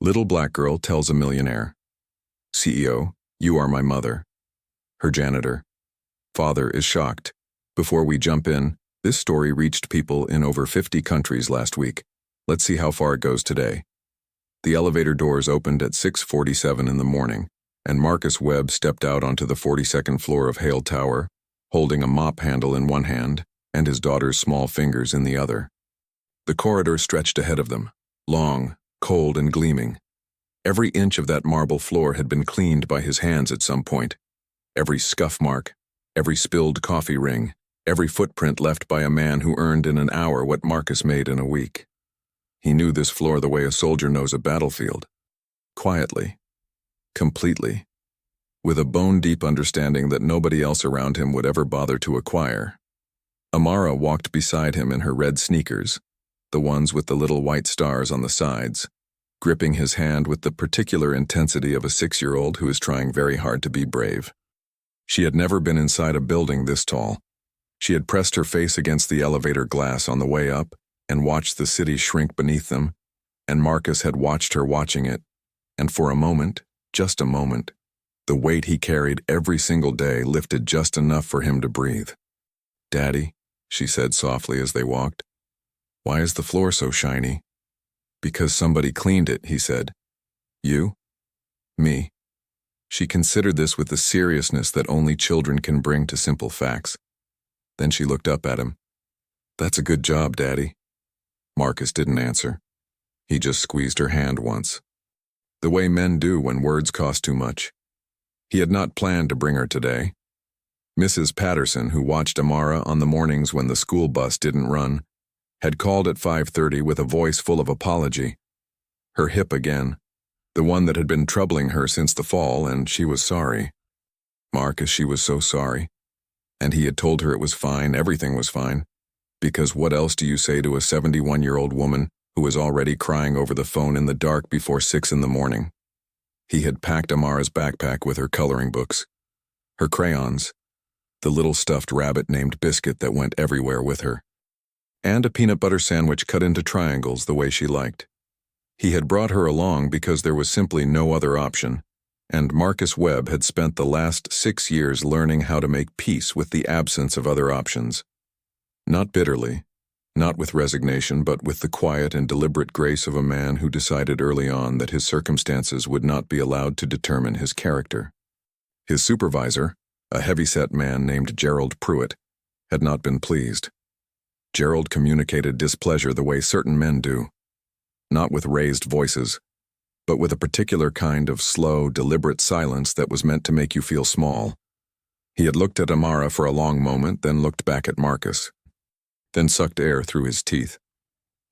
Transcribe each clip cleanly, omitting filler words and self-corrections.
Little black girl tells a millionaire. CEO, you are my mother. Her janitor. Father is shocked. Before we jump in, this story reached people in over 50 countries last week. Let's see how far it goes today. The elevator doors opened at 6:47 in the morning, and Marcus Webb stepped out onto the 42nd floor of Hale Tower, holding a mop handle in one hand and his daughter's small fingers in the other. The corridor stretched ahead of them, long, cold, and gleaming. Every inch of that marble floor had been cleaned by his hands at some point. Every scuff mark, every spilled coffee ring, every footprint left by a man who earned in an hour what Marcus made in a week. He knew this floor the way a soldier knows a battlefield. Quietly. Completely. With a bone-deep understanding that nobody else around him would ever bother to acquire. Amara walked beside him in her red sneakers, the ones with the little white stars on the sides, gripping his hand with the particular intensity of a 6-year-old who is trying very hard to be brave. She had never been inside a building this tall. She had pressed her face against the elevator glass on the way up and watched the city shrink beneath them, and Marcus had watched her watching it, and for a moment, just a moment, the weight he carried every single day lifted just enough for him to breathe. "Daddy," she said softly as they walked. "Why is the floor so shiny?" "Because somebody cleaned it," he said. "You?" "Me." She considered this with the seriousness that only children can bring to simple facts. Then she looked up at him. "That's a good job, Daddy." Marcus didn't answer. He just squeezed her hand once. The way men do when words cost too much. He had not planned to bring her today. Mrs. Patterson, who watched Amara on the mornings when the school bus didn't run, had called at 5:30 with a voice full of apology. Her hip again, the one that had been troubling her since the fall, and she was sorry. Marcus, she was so sorry. And he had told her it was fine, everything was fine. Because what else do you say to a 71-year-old woman who was already crying over the phone in the dark before 6 in the morning? He had packed Amara's backpack with her coloring books, her crayons, the little stuffed rabbit named Biscuit that went everywhere with her, and a peanut butter sandwich cut into triangles the way she liked. He had brought her along because there was simply no other option, and Marcus Webb had spent the last 6 years learning how to make peace with the absence of other options. Not bitterly, not with resignation, but with the quiet and deliberate grace of a man who decided early on that his circumstances would not be allowed to determine his character. His supervisor, a heavy-set man named Gerald Pruitt, had not been pleased. Gerald communicated displeasure the way certain men do, not with raised voices, but with a particular kind of slow, deliberate silence that was meant to make you feel small. He had looked at Amara for a long moment, then looked back at Marcus, then sucked air through his teeth.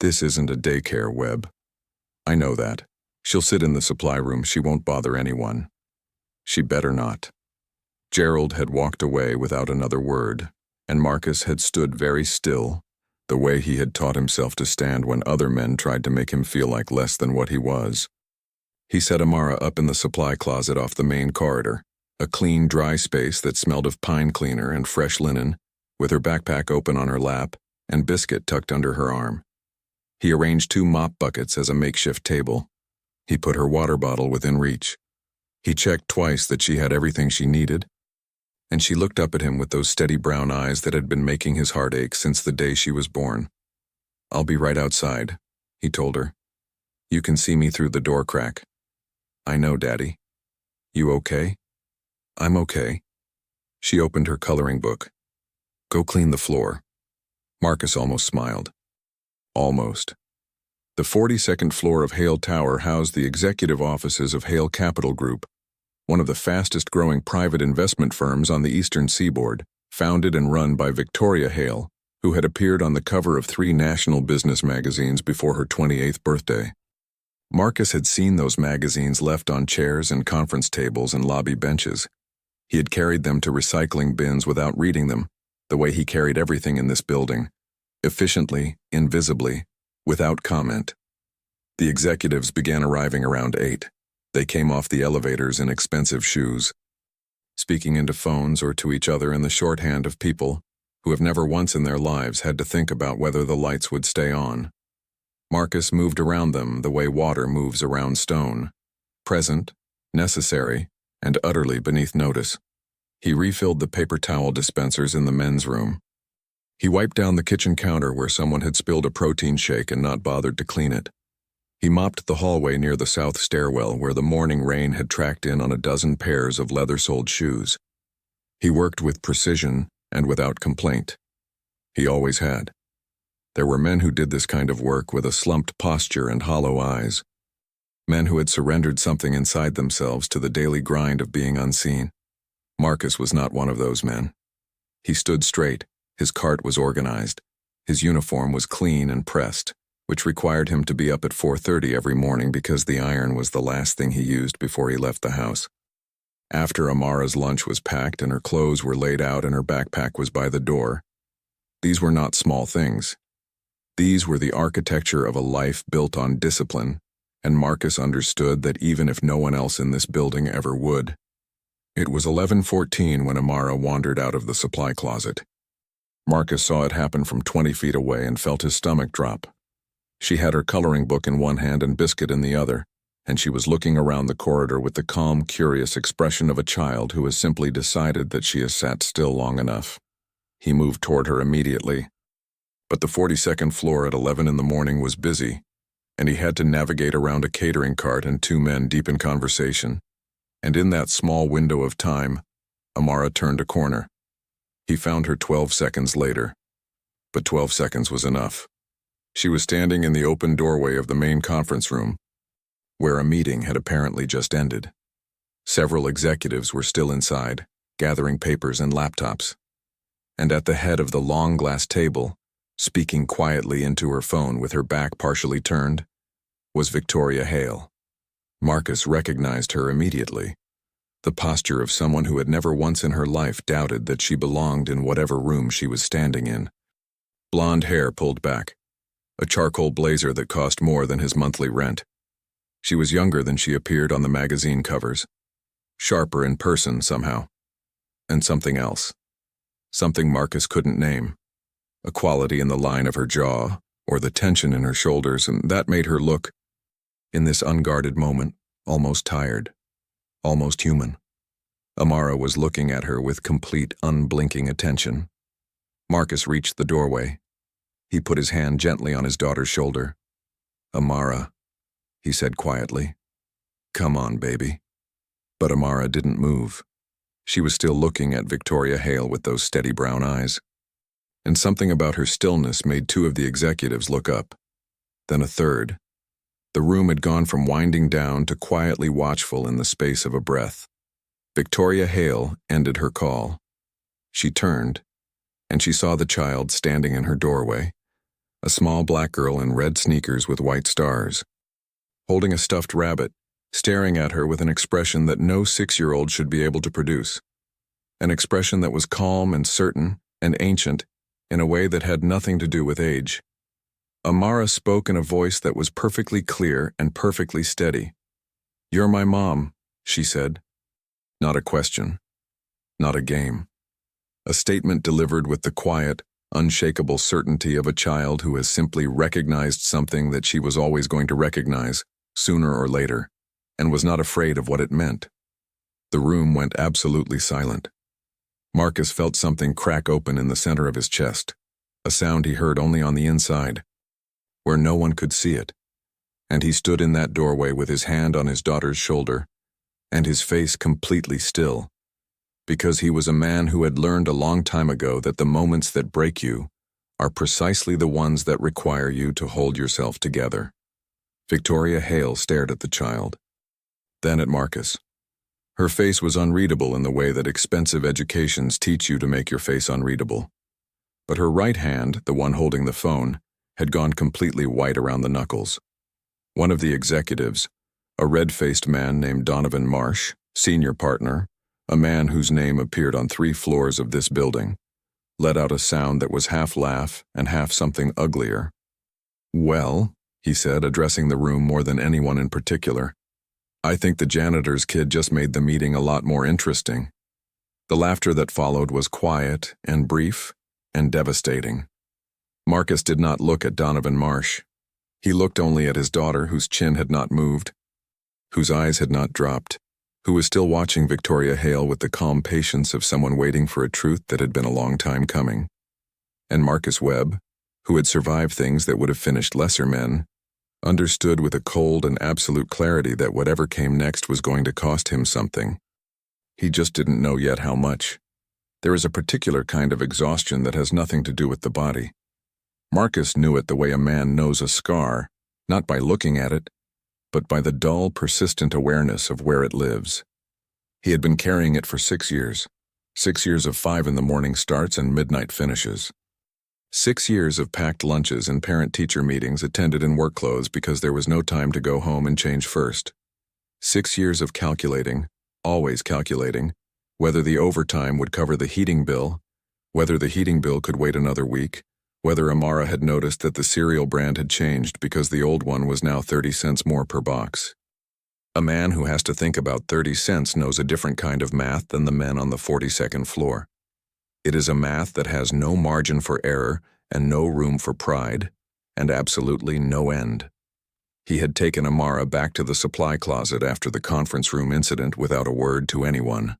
"This isn't a daycare, Webb. I know that. She'll sit in the supply room. She won't bother anyone." "She better not." Gerald had walked away without another word, and Marcus had stood very still, the way he had taught himself to stand when other men tried to make him feel like less than what he was. He set Amara up in the supply closet off the main corridor, a clean, dry space that smelled of pine cleaner and fresh linen, with her backpack open on her lap and Biscuit tucked under her arm. He arranged 2 mop buckets as a makeshift table. He put her water bottle within reach. He checked twice that she had everything she needed, and she looked up at him with those steady brown eyes that had been making his heart ache since the day she was born. "I'll be right outside," he told her. "You can see me through the door crack." "I know, Daddy." "You okay?" "I'm okay." She opened her coloring book. "Go clean the floor." Marcus almost smiled. Almost. The 42nd floor of Hale Tower housed the executive offices of Hale Capital Group, one of the fastest-growing private investment firms on the eastern seaboard, founded and run by Victoria Hale, who had appeared on the cover of 3 national business magazines before her 28th birthday. Marcus had seen those magazines left on chairs and conference tables and lobby benches. He had carried them to recycling bins without reading them, the way he carried everything in this building, efficiently, invisibly, without comment. The executives began arriving around 8. They came off the elevators in expensive shoes, speaking into phones or to each other in the shorthand of people who have never once in their lives had to think about whether the lights would stay on. Marcus moved around them the way water moves around stone. Present, necessary, and utterly beneath notice. He refilled the paper towel dispensers in the men's room. He wiped down the kitchen counter where someone had spilled a protein shake and not bothered to clean it. He mopped the hallway near the south stairwell where the morning rain had tracked in on a dozen pairs of leather-soled shoes. He worked with precision and without complaint. He always had. There were men who did this kind of work with a slumped posture and hollow eyes. Men who had surrendered something inside themselves to the daily grind of being unseen. Marcus was not one of those men. He stood straight, his cart was organized, his uniform was clean and pressed, which required him to be up at 4:30 every morning because the iron was the last thing he used before he left the house. After Amara's lunch was packed and her clothes were laid out and her backpack was by the door, these were not small things. These were the architecture of a life built on discipline, and Marcus understood that even if no one else in this building ever would. It was 11:14 when Amara wandered out of the supply closet. Marcus saw it happen from 20 feet away and felt his stomach drop. She had her coloring book in one hand and biscuit in the other, and she was looking around the corridor with the calm, curious expression of a child who has simply decided that she has sat still long enough. He moved toward her immediately. But the 42nd floor at 11 in the morning was busy, and he had to navigate around a catering cart and two men deep in conversation. And in that small window of time, Amara turned a corner. He found her 12 seconds later. But 12 seconds was enough. She was standing in the open doorway of the main conference room, where a meeting had apparently just ended. Several executives were still inside, gathering papers and laptops. And at the head of the long glass table, speaking quietly into her phone with her back partially turned, was Victoria Hale. Marcus recognized her immediately, the posture of someone who had never once in her life doubted that she belonged in whatever room she was standing in. Blonde hair pulled back, a charcoal blazer that cost more than his monthly rent. She was younger than she appeared on the magazine covers, sharper in person somehow, and something else, something Marcus couldn't name, a quality in the line of her jaw or the tension in her shoulders, and that made her look, in this unguarded moment, almost tired, almost human. Amara was looking at her with complete, unblinking attention. Marcus reached the doorway. He put his hand gently on his daughter's shoulder. "Amara," he said quietly. "Come on, baby." But Amara didn't move. She was still looking at Victoria Hale with those steady brown eyes. And something about her stillness made two of the executives look up. Then a third. The room had gone from winding down to quietly watchful in the space of a breath. Victoria Hale ended her call. She turned, and she saw the child standing in her doorway, a small black girl in red sneakers with white stars, holding a stuffed rabbit, staring at her with an expression that no 6-year-old should be able to produce. An expression that was calm and certain and ancient in a way that had nothing to do with age. Amara spoke in a voice that was perfectly clear and perfectly steady. "You're my mom," she said. Not a question. Not a game. A statement delivered with the quiet, unshakable certainty of a child who has simply recognized something that she was always going to recognize, sooner or later, and was not afraid of what it meant. The room went absolutely silent. Marcus felt something crack open in the center of his chest, a sound he heard only on the inside, where no one could see it, and he stood in that doorway with his hand on his daughter's shoulder, and his face completely still, because he was a man who had learned a long time ago that the moments that break you are precisely the ones that require you to hold yourself together. Victoria Hale stared at the child, then at Marcus. Her face was unreadable in the way that expensive educations teach you to make your face unreadable. But her right hand, the one holding the phone, had gone completely white around the knuckles. One of the executives, a red-faced man named Donovan Marsh, senior partner, a man whose name appeared on 3 floors of this building, let out a sound that was half laugh and half something uglier. "Well," he said, addressing the room more than anyone in particular, "I think the janitor's kid just made the meeting a lot more interesting." The laughter that followed was quiet and brief and devastating. Marcus did not look at Donovan Marsh. He looked only at his daughter, whose chin had not moved, whose eyes had not dropped, who was still watching Victoria Hale with the calm patience of someone waiting for a truth that had been a long time coming. And Marcus Webb, who had survived things that would have finished lesser men, understood with a cold and absolute clarity that whatever came next was going to cost him something. He just didn't know yet how much. There is a particular kind of exhaustion that has nothing to do with the body. Marcus knew it the way a man knows a scar, not by looking at it, but by the dull, persistent awareness of where it lives. He had been carrying it for 6 years. 6 years of 5 in the morning starts and midnight finishes. 6 years of packed lunches and parent-teacher meetings attended in work clothes because there was no time to go home and change first. 6 years of calculating, always calculating, whether the overtime would cover the heating bill, whether the heating bill could wait another week, whether Amara had noticed that the cereal brand had changed because the old one was now 30 cents more per box. A man who has to think about 30 cents knows a different kind of math than the men on the 42nd floor. It is a math that has no margin for error and no room for pride, and absolutely no end. He had taken Amara back to the supply closet after the conference room incident without a word to anyone.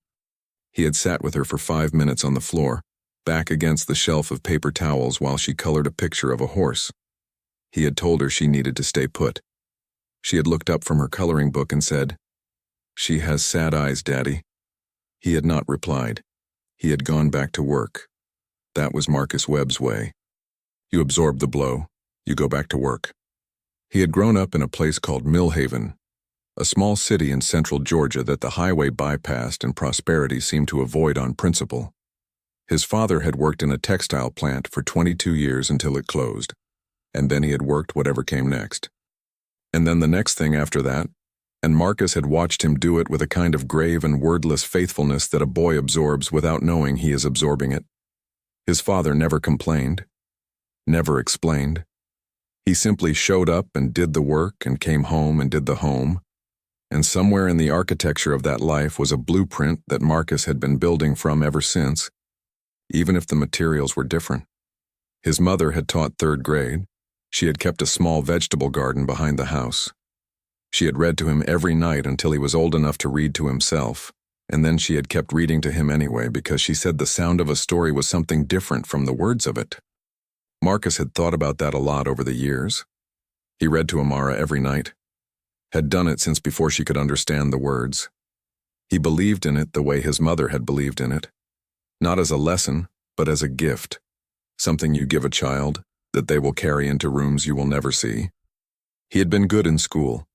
He had sat with her for 5 minutes on the floor, back against the shelf of paper towels while she colored a picture of a horse. He had told her she needed to stay put. She had looked up from her coloring book and said, "She has sad eyes, Daddy." He had not replied. He had gone back to work. That was Marcus Webb's way. You absorb the blow, you go back to work. He had grown up in a place called Millhaven, a small city in central Georgia that the highway bypassed and prosperity seemed to avoid on principle. His father had worked in a textile plant for 22 years until it closed, and then he had worked whatever came next. And then the next thing after that, and Marcus had watched him do it with a kind of grave and wordless faithfulness that a boy absorbs without knowing he is absorbing it. His father never complained, never explained. He simply showed up and did the work and came home and did the home, and somewhere in the architecture of that life was a blueprint that Marcus had been building from ever since, even if the materials were different. His mother had taught 3rd grade. She had kept a small vegetable garden behind the house. She had read to him every night until he was old enough to read to himself, and then she had kept reading to him anyway because she said the sound of a story was something different from the words of it. Marcus had thought about that a lot over the years. He read to Amara every night, had done it since before she could understand the words. He believed in it the way his mother had believed in it, not as a lesson, but as a gift, something you give a child that they will carry into rooms you will never see. He had been good in school,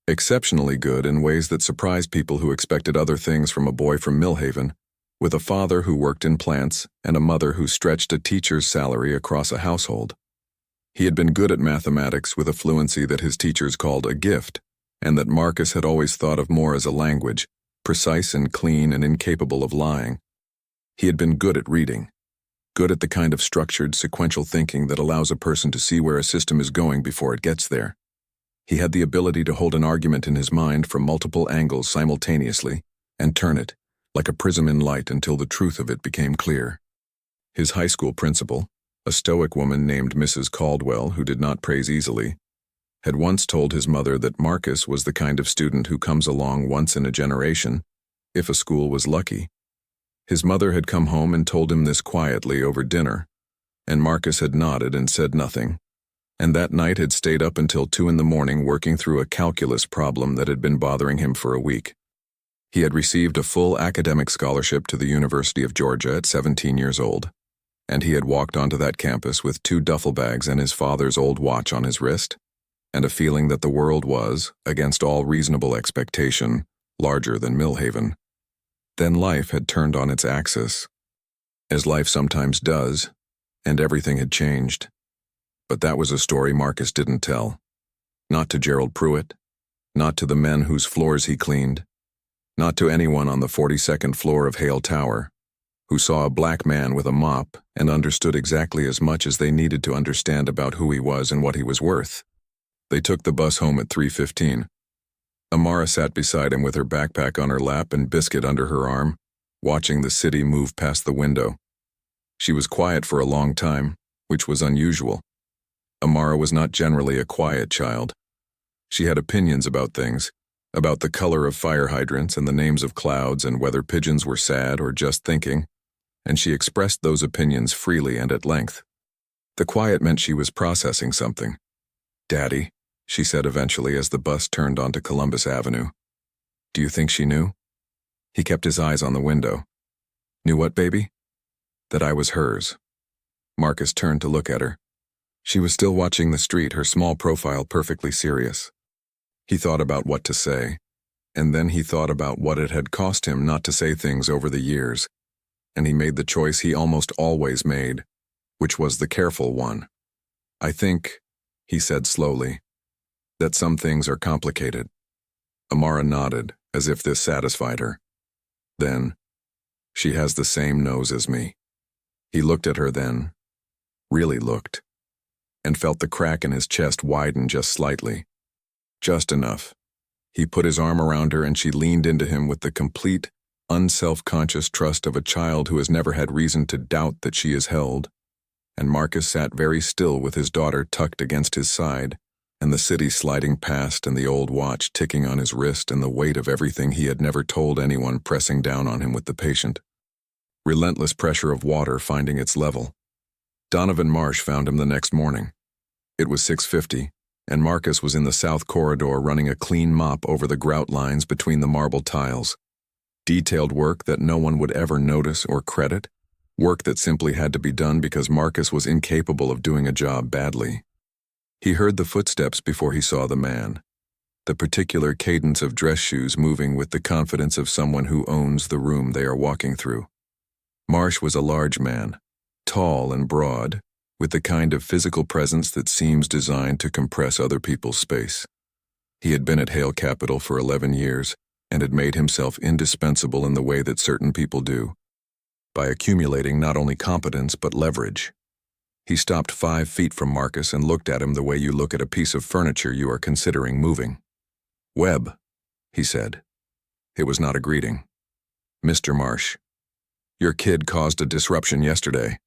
exceptionally good in ways that surprised people who expected other things from a boy from Millhaven, with a father who worked in plants and a mother who stretched a teacher's salary across a household. He had been good at mathematics with a fluency that his teachers called a gift, and that Marcus had always thought of more as a language, precise and clean and incapable of lying. He had been good at reading, good at the kind of structured, sequential thinking that allows a person to see where a system is going before it gets there. He had the ability to hold an argument in his mind from multiple angles simultaneously and turn it, like a prism in light, until the truth of it became clear. His high school principal, a stoic woman named Mrs. Caldwell who did not praise easily, had once told his mother that Marcus was the kind of student who comes along once in a generation, if a school was lucky. His mother had come home and told him this quietly over dinner, and Marcus had nodded and said nothing, and that night had stayed up until 2 in the morning working through a calculus problem that had been bothering him for a week. He had received a full academic scholarship to the University of Georgia at 17 years old, and he had walked onto that campus with 2 duffel bags and his father's old watch on his wrist, and a feeling that the world was, against all reasonable expectation, larger than Millhaven. Then life had turned on its axis, as life sometimes does, and everything had changed. But that was a story Marcus didn't tell. Not to Gerald Pruitt, not to the men whose floors he cleaned, not to anyone on the 42nd floor of Hale Tower, who saw a black man with a mop and understood exactly as much as they needed to understand about who he was and what he was worth. They took the bus home at 3:15. Amara sat beside him with her backpack on her lap and biscuit under her arm, watching the city move past the window. She was quiet for a long time, which was unusual. Amara was not generally a quiet child. She had opinions about things, about the color of fire hydrants and the names of clouds and whether pigeons were sad or just thinking, and she expressed those opinions freely and at length. The quiet meant she was processing something. "Daddy," she said eventually as the bus turned onto Columbus Avenue. "Do you think she knew?" He kept his eyes on the window. "Knew what, baby?" "That I was hers." Marcus turned to look at her. She was still watching the street, her small profile perfectly serious. He thought about what to say, and then he thought about what it had cost him not to say things over the years, and he made the choice he almost always made, which was the careful one. "I think," he said slowly, "that some things are complicated." Amara nodded, as if this satisfied her. Then, "She has the same nose as me." He looked at her then, really looked, and felt the crack in his chest widen just slightly. Just enough. He put his arm around her and she leaned into him with the complete, unself-conscious trust of a child who has never had reason to doubt that she is held. And Marcus sat very still with his daughter tucked against his side, and the city sliding past and the old watch ticking on his wrist and the weight of everything he had never told anyone pressing down on him with the patient. Relentless pressure of water finding its level. Donovan Marsh found him the next morning. It was 6:50, and Marcus was in the south corridor running a clean mop over the grout lines between the marble tiles. Detailed work that no one would ever notice or credit, work that simply had to be done because Marcus was incapable of doing a job badly. He heard the footsteps before he saw the man, the particular cadence of dress shoes moving with the confidence of someone who owns the room they are walking through. Marsh was a large man, tall and broad, with the kind of physical presence that seems designed to compress other people's space. He had been at Hale Capital for 11 years and had made himself indispensable in the way that certain people do, by accumulating not only competence but leverage. He stopped 5 feet from Marcus and looked at him the way you look at a piece of furniture you are considering moving. "Webb," he said. It was not a greeting. "Mr. Marsh, your kid caused a disruption yesterday.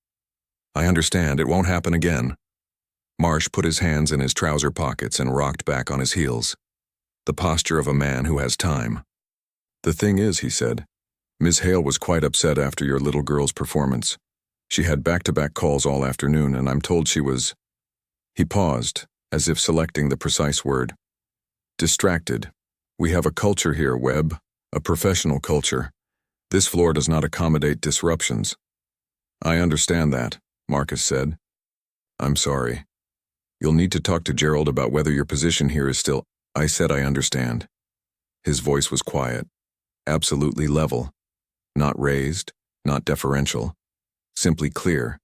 I understand it won't happen again." Marsh put his hands in his trouser pockets and rocked back on his heels, the posture of a man who has time. "The thing is," he said, "Ms. Hale was quite upset after your little girl's performance. She had back-to-back calls all afternoon, and I'm told she was—" He paused, as if selecting the precise word. "Distracted. We have a culture here, Webb, a professional culture. This floor does not accommodate disruptions." "I understand that," Marcus said. "I'm sorry. You'll need to talk to Gerald about whether your position here is still—" "I said I understand." His voice was quiet, absolutely level, not raised, not deferential, simply clear.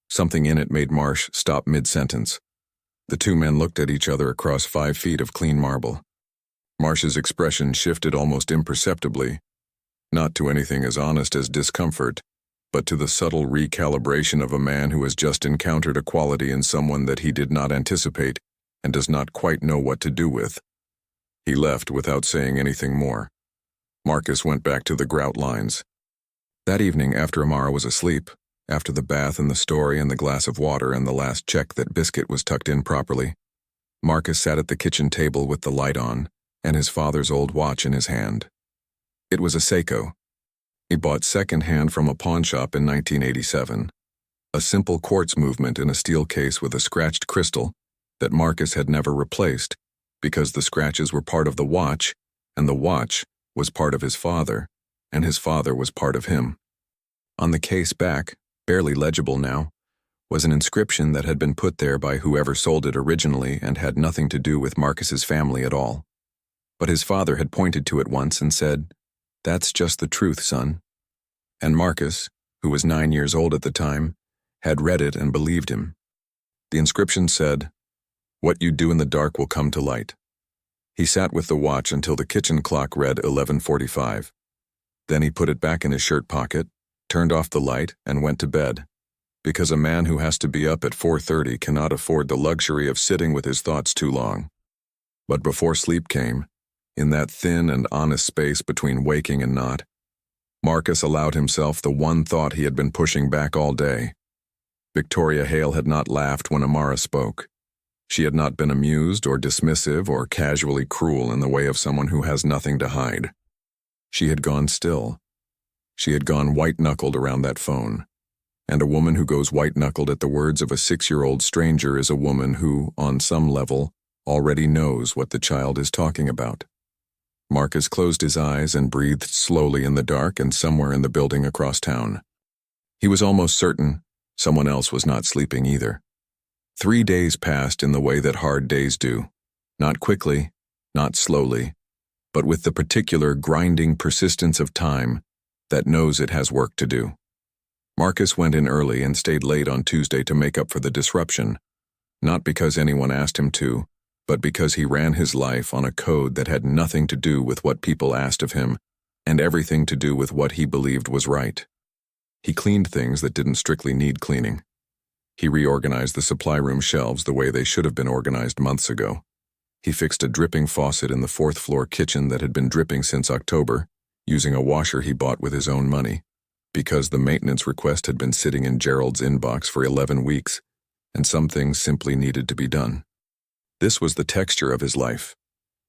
Something in it made Marsh stop mid-sentence. The two men looked at each other across 5 feet of clean marble. Marsh's expression shifted almost imperceptibly, not to anything as honest as discomfort, but to the subtle recalibration of a man who has just encountered a quality in someone that he did not anticipate and does not quite know what to do with. He left without saying anything more. Marcus went back to the grout lines. That evening, after Amara was asleep, after the bath and the story and the glass of water and the last check that Biscuit was tucked in properly, Marcus sat at the kitchen table with the light on and his father's old watch in his hand. It was a Seiko. He bought second-hand from a pawn shop in 1987, a simple quartz movement in a steel case with a scratched crystal that Marcus had never replaced because the scratches were part of the watch, and the watch was part of his father, and his father was part of him. On the case back, barely legible now, was an inscription that had been put there by whoever sold it originally and had nothing to do with Marcus's family at all. But his father had pointed to it once and said, "That's just the truth, son." And Marcus, who was 9 years old at the time, had read it and believed him. The inscription said, "What you do in the dark will come to light." He sat with the watch until the kitchen clock read 11:45. Then he put it back in his shirt pocket, turned off the light, and went to bed, because a man who has to be up at 4:30 cannot afford the luxury of sitting with his thoughts too long. But before sleep came, in that thin and honest space between waking and not, Marcus allowed himself the one thought he had been pushing back all day. Victoria Hale had not laughed when Amara spoke. She had not been amused or dismissive or casually cruel in the way of someone who has nothing to hide. She had gone still. She had gone white-knuckled around that phone. And a woman who goes white-knuckled at the words of a 6-year-old stranger is a woman who, on some level, already knows what the child is talking about. Marcus closed his eyes and breathed slowly in the dark and somewhere in the building across town. He was almost certain someone else was not sleeping either. 3 days passed in the way that hard days do. Not quickly, not slowly, but with the particular grinding persistence of time that knows it has work to do. Marcus went in early and stayed late on Tuesday to make up for the disruption, not because anyone asked him to, but because he ran his life on a code that had nothing to do with what people asked of him and everything to do with what he believed was right. He cleaned things that didn't strictly need cleaning. He reorganized the supply room shelves the way they should have been organized months ago. He fixed a dripping faucet in the 4th-floor kitchen that had been dripping since October, using a washer he bought with his own money, because the maintenance request had been sitting in Gerald's inbox for 11 weeks, and some things simply needed to be done. This was the texture of his life,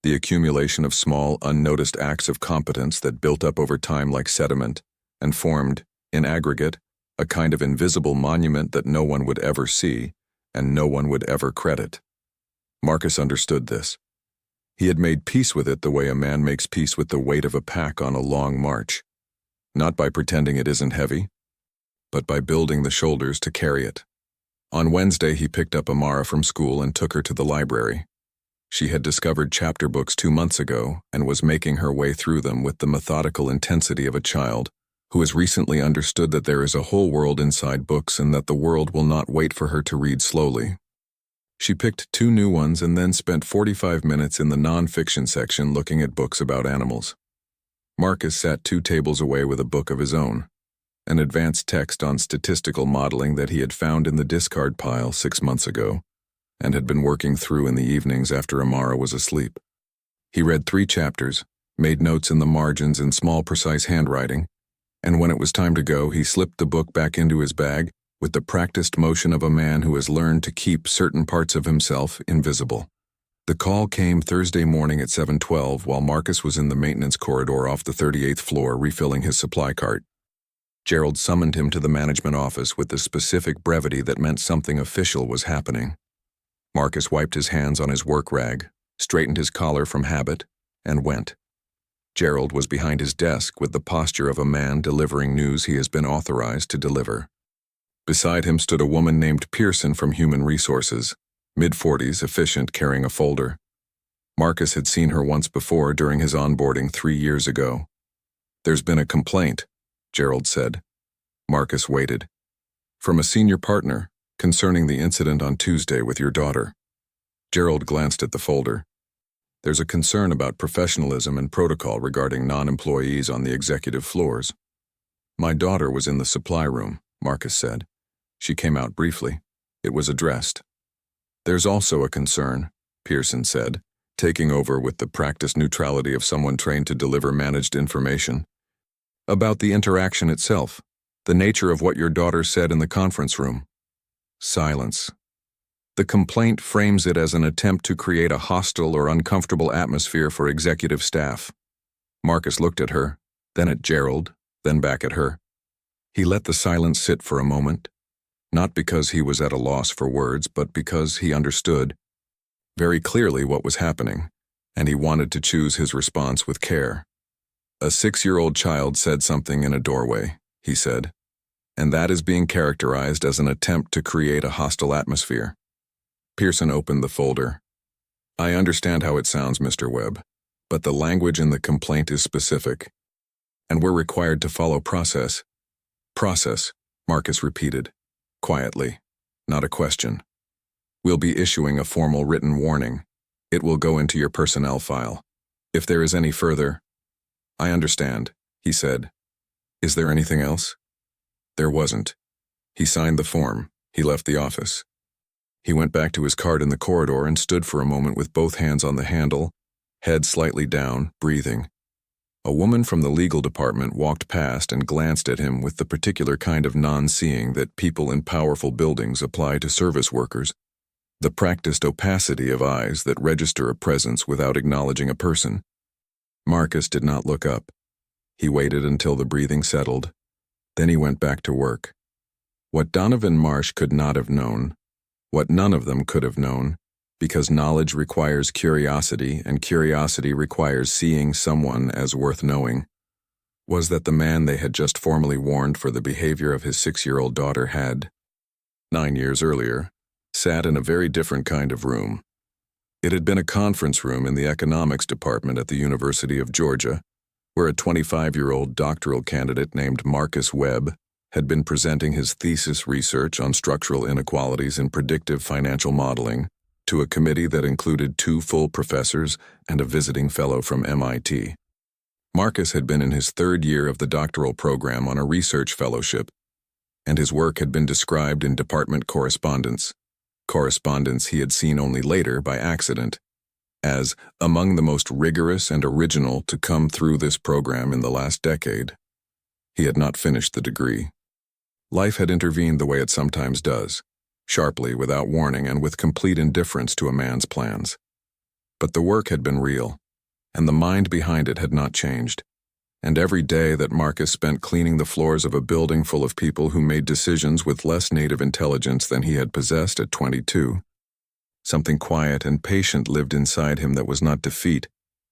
the accumulation of small, unnoticed acts of competence that built up over time like sediment and formed, in aggregate, a kind of invisible monument that no one would ever see and no one would ever credit. Marcus understood this. He had made peace with it the way a man makes peace with the weight of a pack on a long march, not by pretending it isn't heavy, but by building the shoulders to carry it. On Wednesday, he picked up Amara from school and took her to the library. She had discovered chapter books 2 months ago and was making her way through them with the methodical intensity of a child who has recently understood that there is a whole world inside books and that the world will not wait for her to read slowly. She picked 2 new ones and then spent 45 minutes in the non-fiction section looking at books about animals. Marcus sat 2 tables away with a book of his own, an advanced text on statistical modeling that he had found in the discard pile 6 months ago and had been working through in the evenings after Amara was asleep. He read 3 chapters, made notes in the margins in small, precise handwriting, and when it was time to go, he slipped the book back into his bag with the practiced motion of a man who has learned to keep certain parts of himself invisible. The call came Thursday morning at 7:12 while Marcus was in the maintenance corridor off the 38th floor refilling his supply cart. Gerald summoned him to the management office with the specific brevity that meant something official was happening. Marcus wiped his hands on his work rag, straightened his collar from habit, and went. Gerald was behind his desk with the posture of a man delivering news he has been authorized to deliver. Beside him stood a woman named Pearson from Human Resources, mid-40s, efficient, carrying a folder. Marcus had seen her once before during his onboarding 3 years ago. "There's been a complaint," Gerald said. Marcus waited. "From a senior partner, concerning the incident on Tuesday with your daughter." Gerald glanced at the folder. "There's a concern about professionalism and protocol regarding non-employees on the executive floors." "My daughter was in the supply room," Marcus said. She came out briefly. It was addressed. "There's also a concern," Pearson said, taking over with the practiced neutrality of someone trained to deliver managed information, "about the interaction itself, the nature of what your daughter said in the conference room." Silence. "The complaint frames it as an attempt to create a hostile or uncomfortable atmosphere for executive staff." Marcus looked at her, then at Gerald, then back at her. He let the silence sit for a moment, not because he was at a loss for words, but because he understood very clearly what was happening, and he wanted to choose his response with care. "A 6-year-old child said something in a doorway," he said, "and that is being characterized as an attempt to create a hostile atmosphere." Pearson opened the folder. "I understand how it sounds, Mr. Webb, but the language in the complaint is specific, and we're required to follow process." "Process," Marcus repeated, quietly, not a question. "We'll be issuing a formal written warning. It will go into your personnel file. If there is any further—" "I understand," he said. "Is there anything else?" There wasn't. He signed the form. He left the office. He went back to his cart in the corridor and stood for a moment with both hands on the handle, head slightly down, breathing. A woman from the legal department walked past and glanced at him with the particular kind of non-seeing that people in powerful buildings apply to service workers. the practiced opacity of eyes that register a presence without acknowledging a person. Marcus did not look up. He waited until the breathing settled. Then he went back to work. What Donovan Marsh could not have known, what none of them could have known, because knowledge requires curiosity and curiosity requires seeing someone as worth knowing, was that the man they had just formally warned for the behavior of his 6-year-old daughter had, 9 years earlier, sat in a very different kind of room. It had been a conference room in the economics department at the University of Georgia, where a 25-year-old doctoral candidate named Marcus Webb had been presenting his thesis research on structural inequalities in predictive financial modeling to a committee that included 2 full professors and a visiting fellow from MIT. Marcus had been in his 3rd year of the doctoral program on a research fellowship, and his work had been described in department correspondence he had seen only later by accident, as among the most rigorous and original to come through this program in the last decade. He had not finished the degree. Life had intervened the way it sometimes does, sharply, without warning, and with complete indifference to a man's plans. But the work had been real, and the mind behind it had not changed. And every day that Marcus spent cleaning the floors of a building full of people who made decisions with less native intelligence than he had possessed at 22, something quiet and patient lived inside him that was not defeat,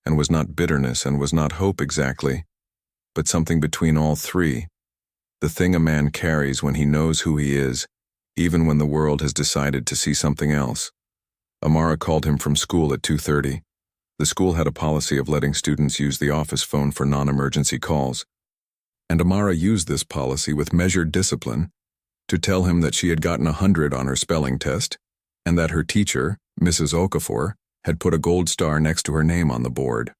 and was not bitterness, and was not hope exactly, but something between all three, the thing a man carries when he knows who he is, even when the world has decided to see something else. Amara called him from school at 2:30. The school had a policy of letting students use the office phone for non-emergency calls, and Amara used this policy with measured discipline to tell him that she had gotten 100 on her spelling test, and that her teacher, Mrs. Okafor, had put a gold star next to her name on the board.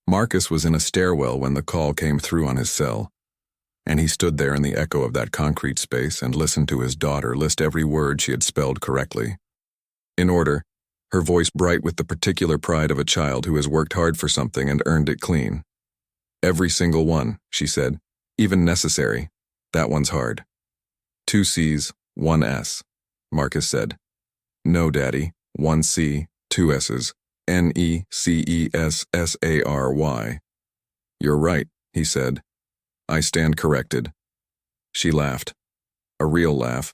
Marcus was in a stairwell when the call came through on his cell, and he stood there in the echo of that concrete space and listened to his daughter list every word she had spelled correctly. In order, her voice bright with the particular pride of a child who has worked hard for something and earned it clean. "Every single one," she said, "even necessary. That one's hard." 2 C's, 1 S, Marcus said. "No, Daddy, 1 C, 2 S's, NECESSARY. "You're right," he said. "I stand corrected." She laughed. A real laugh.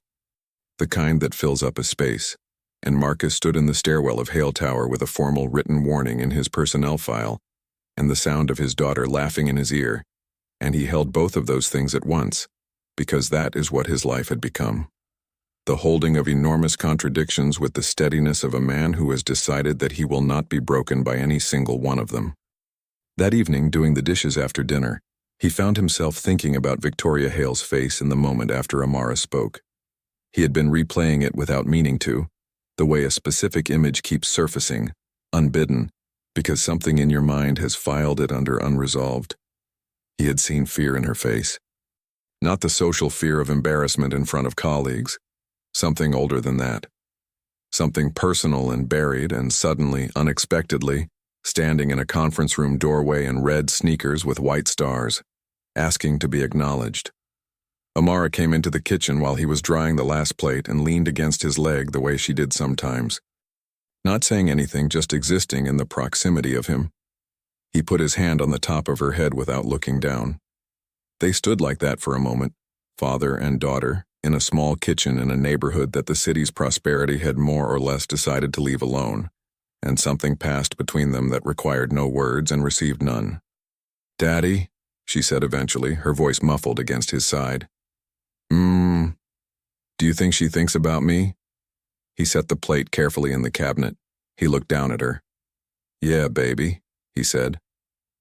The kind that fills up a space. And Marcus stood in the stairwell of Hale Tower with a formal written warning in his personnel file, and the sound of his daughter laughing in his ear, and he held both of those things at once, because that is what his life had become. The holding of enormous contradictions with the steadiness of a man who has decided that he will not be broken by any single one of them. That evening, doing the dishes after dinner, he found himself thinking about Victoria Hale's face in the moment after Amara spoke. He had been replaying it without meaning to, the way a specific image keeps surfacing, unbidden, because something in your mind has filed it under unresolved. He had seen fear in her face. Not the social fear of embarrassment in front of colleagues, something older than that. Something personal and buried, and suddenly, unexpectedly, standing in a conference room doorway in red sneakers with white stars, asking to be acknowledged. Amara came into the kitchen while he was drying the last plate and leaned against his leg the way she did sometimes. Not saying anything, just existing in the proximity of him. He put his hand on the top of her head without looking down. They stood like that for a moment, father and daughter, in a small kitchen in a neighborhood that the city's prosperity had more or less decided to leave alone, and something passed between them that required no words and received none. "Daddy," she said eventually, her voice muffled against his side. Do you think she thinks about me?" He set the plate carefully in the cabinet. He looked down at her. "Yeah, baby," he said.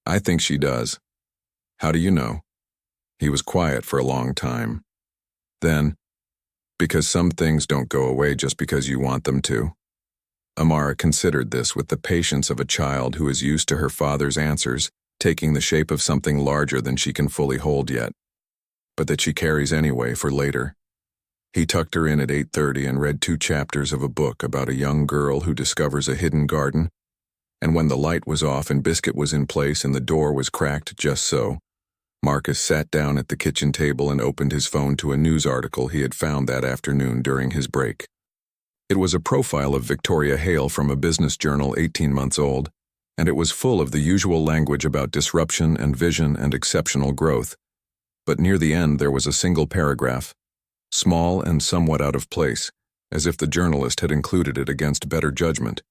"I think she does." "How do you know?" He was quiet for a long time. Then, "Because some things don't go away just because you want them to." Amara considered this with the patience of a child who is used to her father's answers taking the shape of something larger than she can fully hold yet, but that she carries anyway for later. He tucked her in at 8:30 and read 2 chapters of a book about a young girl who discovers a hidden garden, and when the light was off and Biscuit was in place and the door was cracked just so, Marcus sat down at the kitchen table and opened his phone to a news article he had found that afternoon during his break. It was a profile of Victoria Hale from a business journal 18 months old, and it was full of the usual language about disruption and vision and exceptional growth. But near the end there was a single paragraph, small and somewhat out of place, as if the journalist had included it against better judgment.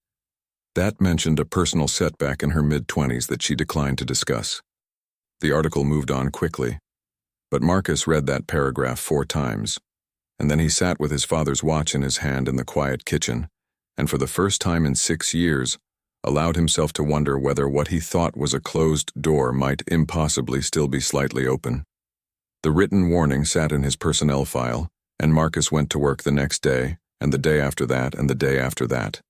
That mentioned a personal setback in her mid-20s that she declined to discuss. The article moved on quickly, but Marcus read that paragraph 4 times, and then he sat with his father's watch in his hand in the quiet kitchen, and for the first time in 6 years, allowed himself to wonder whether what he thought was a closed door might impossibly still be slightly open. The written warning sat in his personnel file, and Marcus went to work the next day, and the day after that, and the day after that.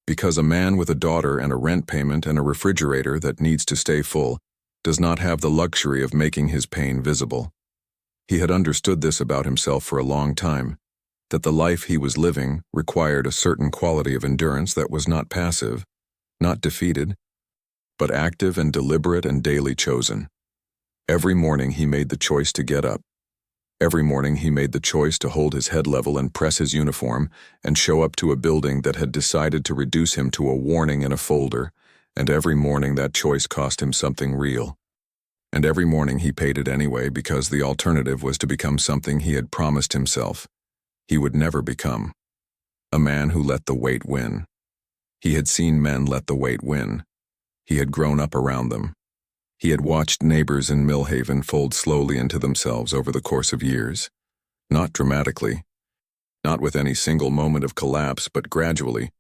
Because a man with a daughter and a rent payment and a refrigerator that needs to stay full does not have the luxury of making his pain visible. He had understood this about himself for a long time, that the life he was living required a certain quality of endurance that was not passive, not defeated, but active and deliberate and daily chosen. Every morning he made the choice to get up. Every morning he made the choice to hold his head level and press his uniform and show up to a building that had decided to reduce him to a warning in a folder, and every morning that choice cost him something real. And every morning he paid it anyway because the alternative was to become something he had promised himself he would never become. A man who let the weight win. He had seen men let the weight win. He had grown up around them. He had watched neighbors in Millhaven fold slowly into themselves over the course of years. Not dramatically, not with any single moment of collapse, but gradually,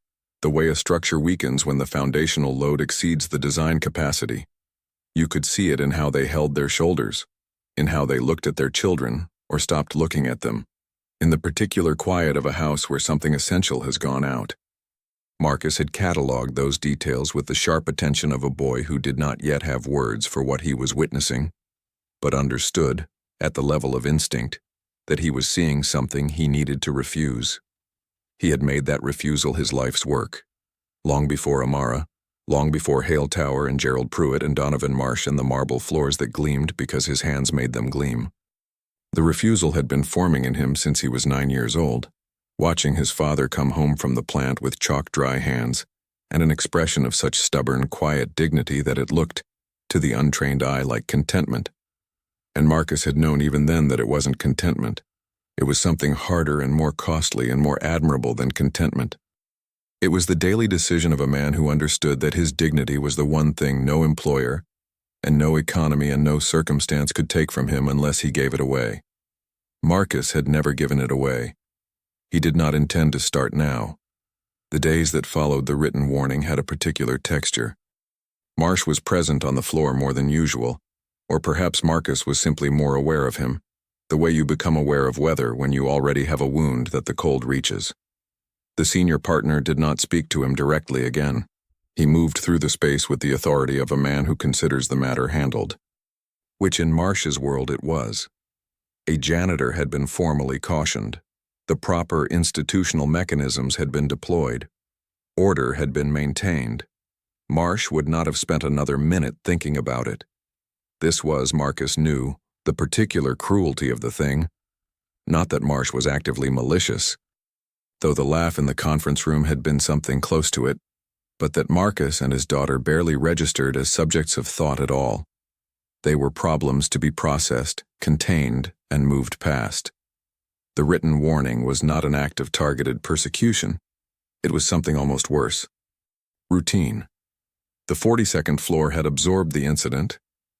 the way a structure weakens when the foundational load exceeds the design capacity. You could see it in how they held their shoulders, in how they looked at their children, or stopped looking at them, in the particular quiet of a house where something essential has gone out. Marcus had catalogued those details with the sharp attention of a boy who did not yet have words for what he was witnessing, but understood, at the level of instinct, that he was seeing something he needed to refuse. He had made that refusal his life's work. Long before Amara, long before Hale Tower and Gerald Pruitt and Donovan Marsh and the marble floors that gleamed because his hands made them gleam. The refusal had been forming in him since he was 9 years old, watching his father come home from the plant with chalk-dry hands and an expression of such stubborn, quiet dignity that it looked, to the untrained eye, like contentment. And Marcus had known even then that it wasn't contentment. It was something harder and more costly and more admirable than contentment. It was the daily decision of a man who understood that his dignity was the one thing no employer and no economy and no circumstance could take from him unless he gave it away. Marcus had never given it away. He did not intend to start now. The days that followed the written warning had a particular texture. Marsh was present on the floor more than usual, or perhaps Marcus was simply more aware of him, the way you become aware of weather when you already have a wound that the cold reaches. The senior partner did not speak to him directly again. He moved through the space with the authority of a man who considers the matter handled, which in Marsh's world it was. A janitor had been formally cautioned. The proper institutional mechanisms had been deployed. Order had been maintained. Marsh would not have spent another minute thinking about it. This was, Marcus knew, the particular cruelty of the thing. Not that Marsh was actively malicious, though the laugh in the conference room had been something close to it, but that Marcus and his daughter barely registered as subjects of thought at all. They were problems to be processed, contained, and moved past. The written warning was not an act of targeted persecution. It was something almost worse. Routine. The 42nd floor had absorbed the incident,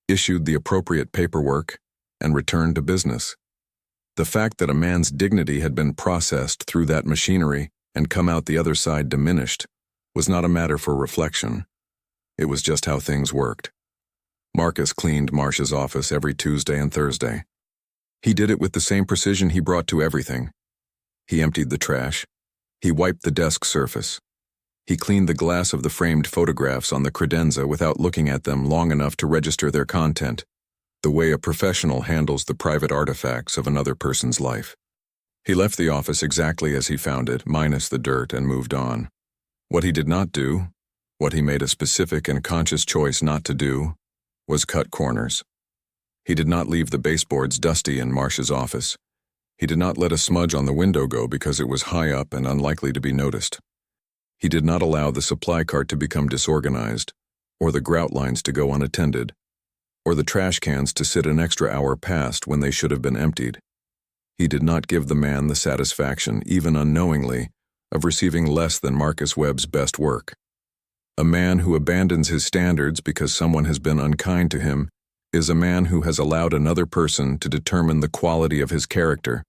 issued the appropriate paperwork, and returned to business. The fact that a man's dignity had been processed through that machinery and come out the other side diminished was not a matter for reflection. It was just how things worked. Marcus cleaned Marsh's office every Tuesday and Thursday. He did it with the same precision he brought to everything. He emptied the trash. He wiped the desk surface. He cleaned the glass of the framed photographs on the credenza without looking at them long enough to register their content, the way a professional handles the private artifacts of another person's life. He left the office exactly as he found it, minus the dirt, and moved on. What he did not do, what he made a specific and conscious choice not to do, was cut corners. He did not leave the baseboards dusty in Marsh's office. He did not let a smudge on the window go because it was high up and unlikely to be noticed. He did not allow the supply cart to become disorganized, or the grout lines to go unattended, or the trash cans to sit an extra hour past when they should have been emptied. He did not give the man the satisfaction, even unknowingly, of receiving less than Marcus Webb's best work. A man who abandons his standards because someone has been unkind to him is a man who has allowed another person to determine the quality of his character.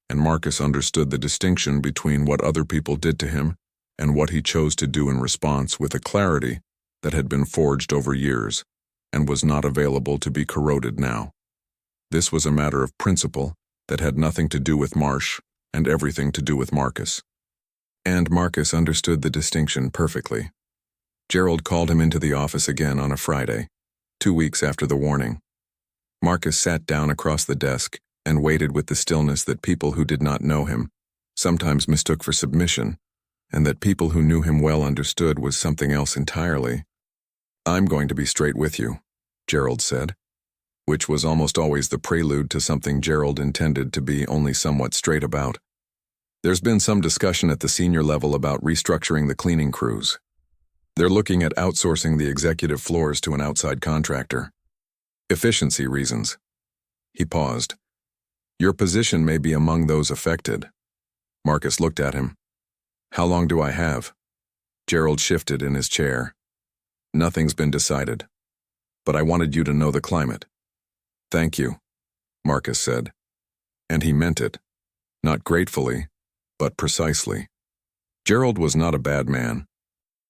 And Marcus understood the distinction between what other people did to him and what he chose to do in response with a clarity that had been forged over years and was not available to be corroded now. This was a matter of principle that had nothing to do with Marsh and everything to do with Marcus. And Marcus understood the distinction perfectly. Gerald called him into the office again on a Friday, 2 weeks after the warning. Marcus sat down across the desk and waited with the stillness that people who did not know him sometimes mistook for submission, and that people who knew him well understood was something else entirely. "I'm going to be straight with you," Gerald said, which was almost always the prelude to something Gerald intended to be only somewhat straight about. "There's been some discussion at the senior level about restructuring the cleaning crews. They're looking at outsourcing the executive floors to an outside contractor. Efficiency reasons." He paused. "Your position may be among those affected." Marcus looked at him. "How long do I have?" Gerald shifted in his chair. "Nothing's been decided. But I wanted you to know the climate." "Thank you," Marcus said. And he meant it. Not gratefully, but precisely. Gerald was not a bad man.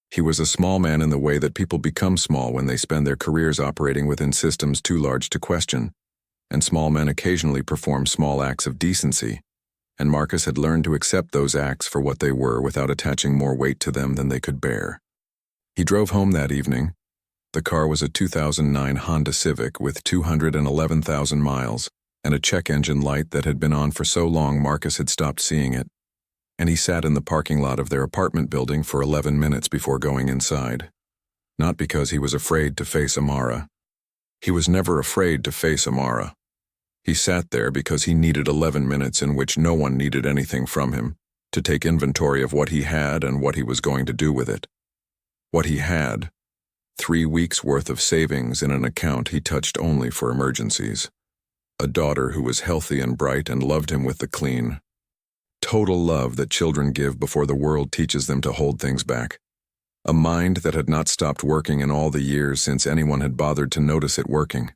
He was a small man in the way that people become small when they spend their careers operating within systems too large to question, and small men occasionally perform small acts of decency, and Marcus had learned to accept those acts for what they were without attaching more weight to them than they could bear. He drove home that evening. The car was a 2009 Honda Civic with 211,000 miles and a check engine light that had been on for so long Marcus had stopped seeing it, and he sat in the parking lot of their apartment building for 11 minutes before going inside. Not because he was afraid to face Amara. He was never afraid to face Amara. He sat there because he needed 11 minutes in which no one needed anything from him, to take inventory of what he had and what he was going to do with it. What he had, 3 weeks' worth of savings in an account he touched only for emergencies. A daughter who was healthy and bright and loved him with the clean, total love that children give before the world teaches them to hold things back. A mind that had not stopped working in all the years since anyone had bothered to notice it working.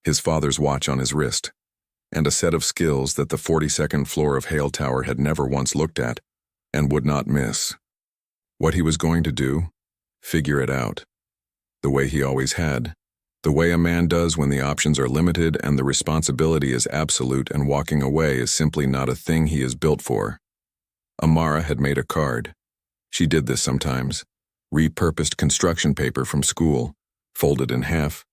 His father's watch on his wrist, and a set of skills that the 42nd floor of Hale Tower had never once looked at, and would not miss. What he was going to do? Figure it out. The way he always had. The way a man does when the options are limited and the responsibility is absolute and walking away is simply not a thing he is built for. Amara had made a card. She did this sometimes. Repurposed construction paper from school, folded in half,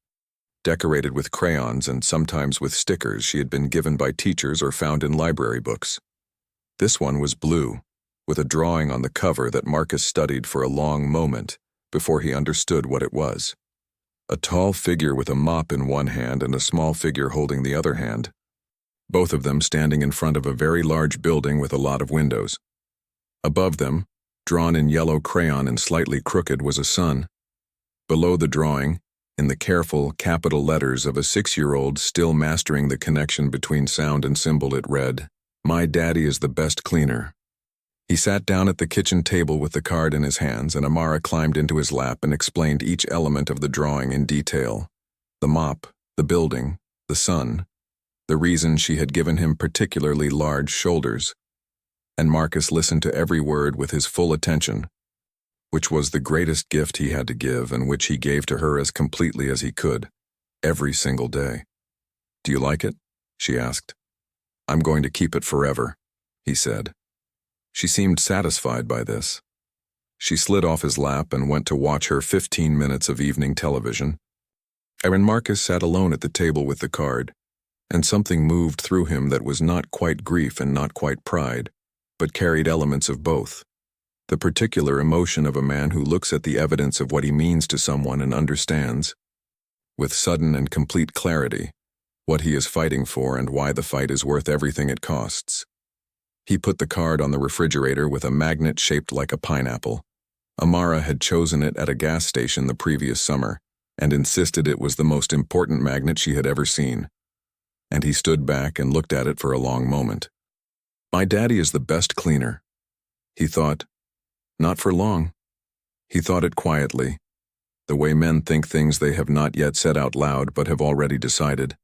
decorated with crayons and sometimes with stickers she had been given by teachers or found in library books. This one was blue, with a drawing on the cover that Marcus studied for a long moment before he understood what it was. A tall figure with a mop in one hand and a small figure holding the other hand, both of them standing in front of a very large building with a lot of windows. Above them, drawn in yellow crayon and slightly crooked, was a sun. Below the drawing, in the careful capital letters of a 6-year-old still mastering the connection between sound and symbol, it read, "My daddy is the best cleaner." He sat down at the kitchen table with the card in his hands, and Amara climbed into his lap and explained each element of the drawing in detail. The mop, the building, the sun, the reason she had given him particularly large shoulders. And Marcus listened to every word with his full attention, which was the greatest gift he had to give and which he gave to her as completely as he could, every single day. "Do you like it?" she asked. "I'm going to keep it forever," he said. She seemed satisfied by this. She slid off his lap and went to watch her 15 minutes of evening television. And Marcus sat alone at the table with the card, and something moved through him that was not quite grief and not quite pride, but carried elements of both. The particular emotion of a man who looks at the evidence of what he means to someone and understands, with sudden and complete clarity, what he is fighting for, and why the fight is worth everything it costs. He put the card on the refrigerator with a magnet shaped like a pineapple. Amara had chosen it at a gas station the previous summer, and insisted it was the most important magnet she had ever seen. And he stood back and looked at it for a long moment. My daddy is the best cleaner, he thought. Not for long. He thought it quietly, the way men think things they have not yet said out loud but have already decided.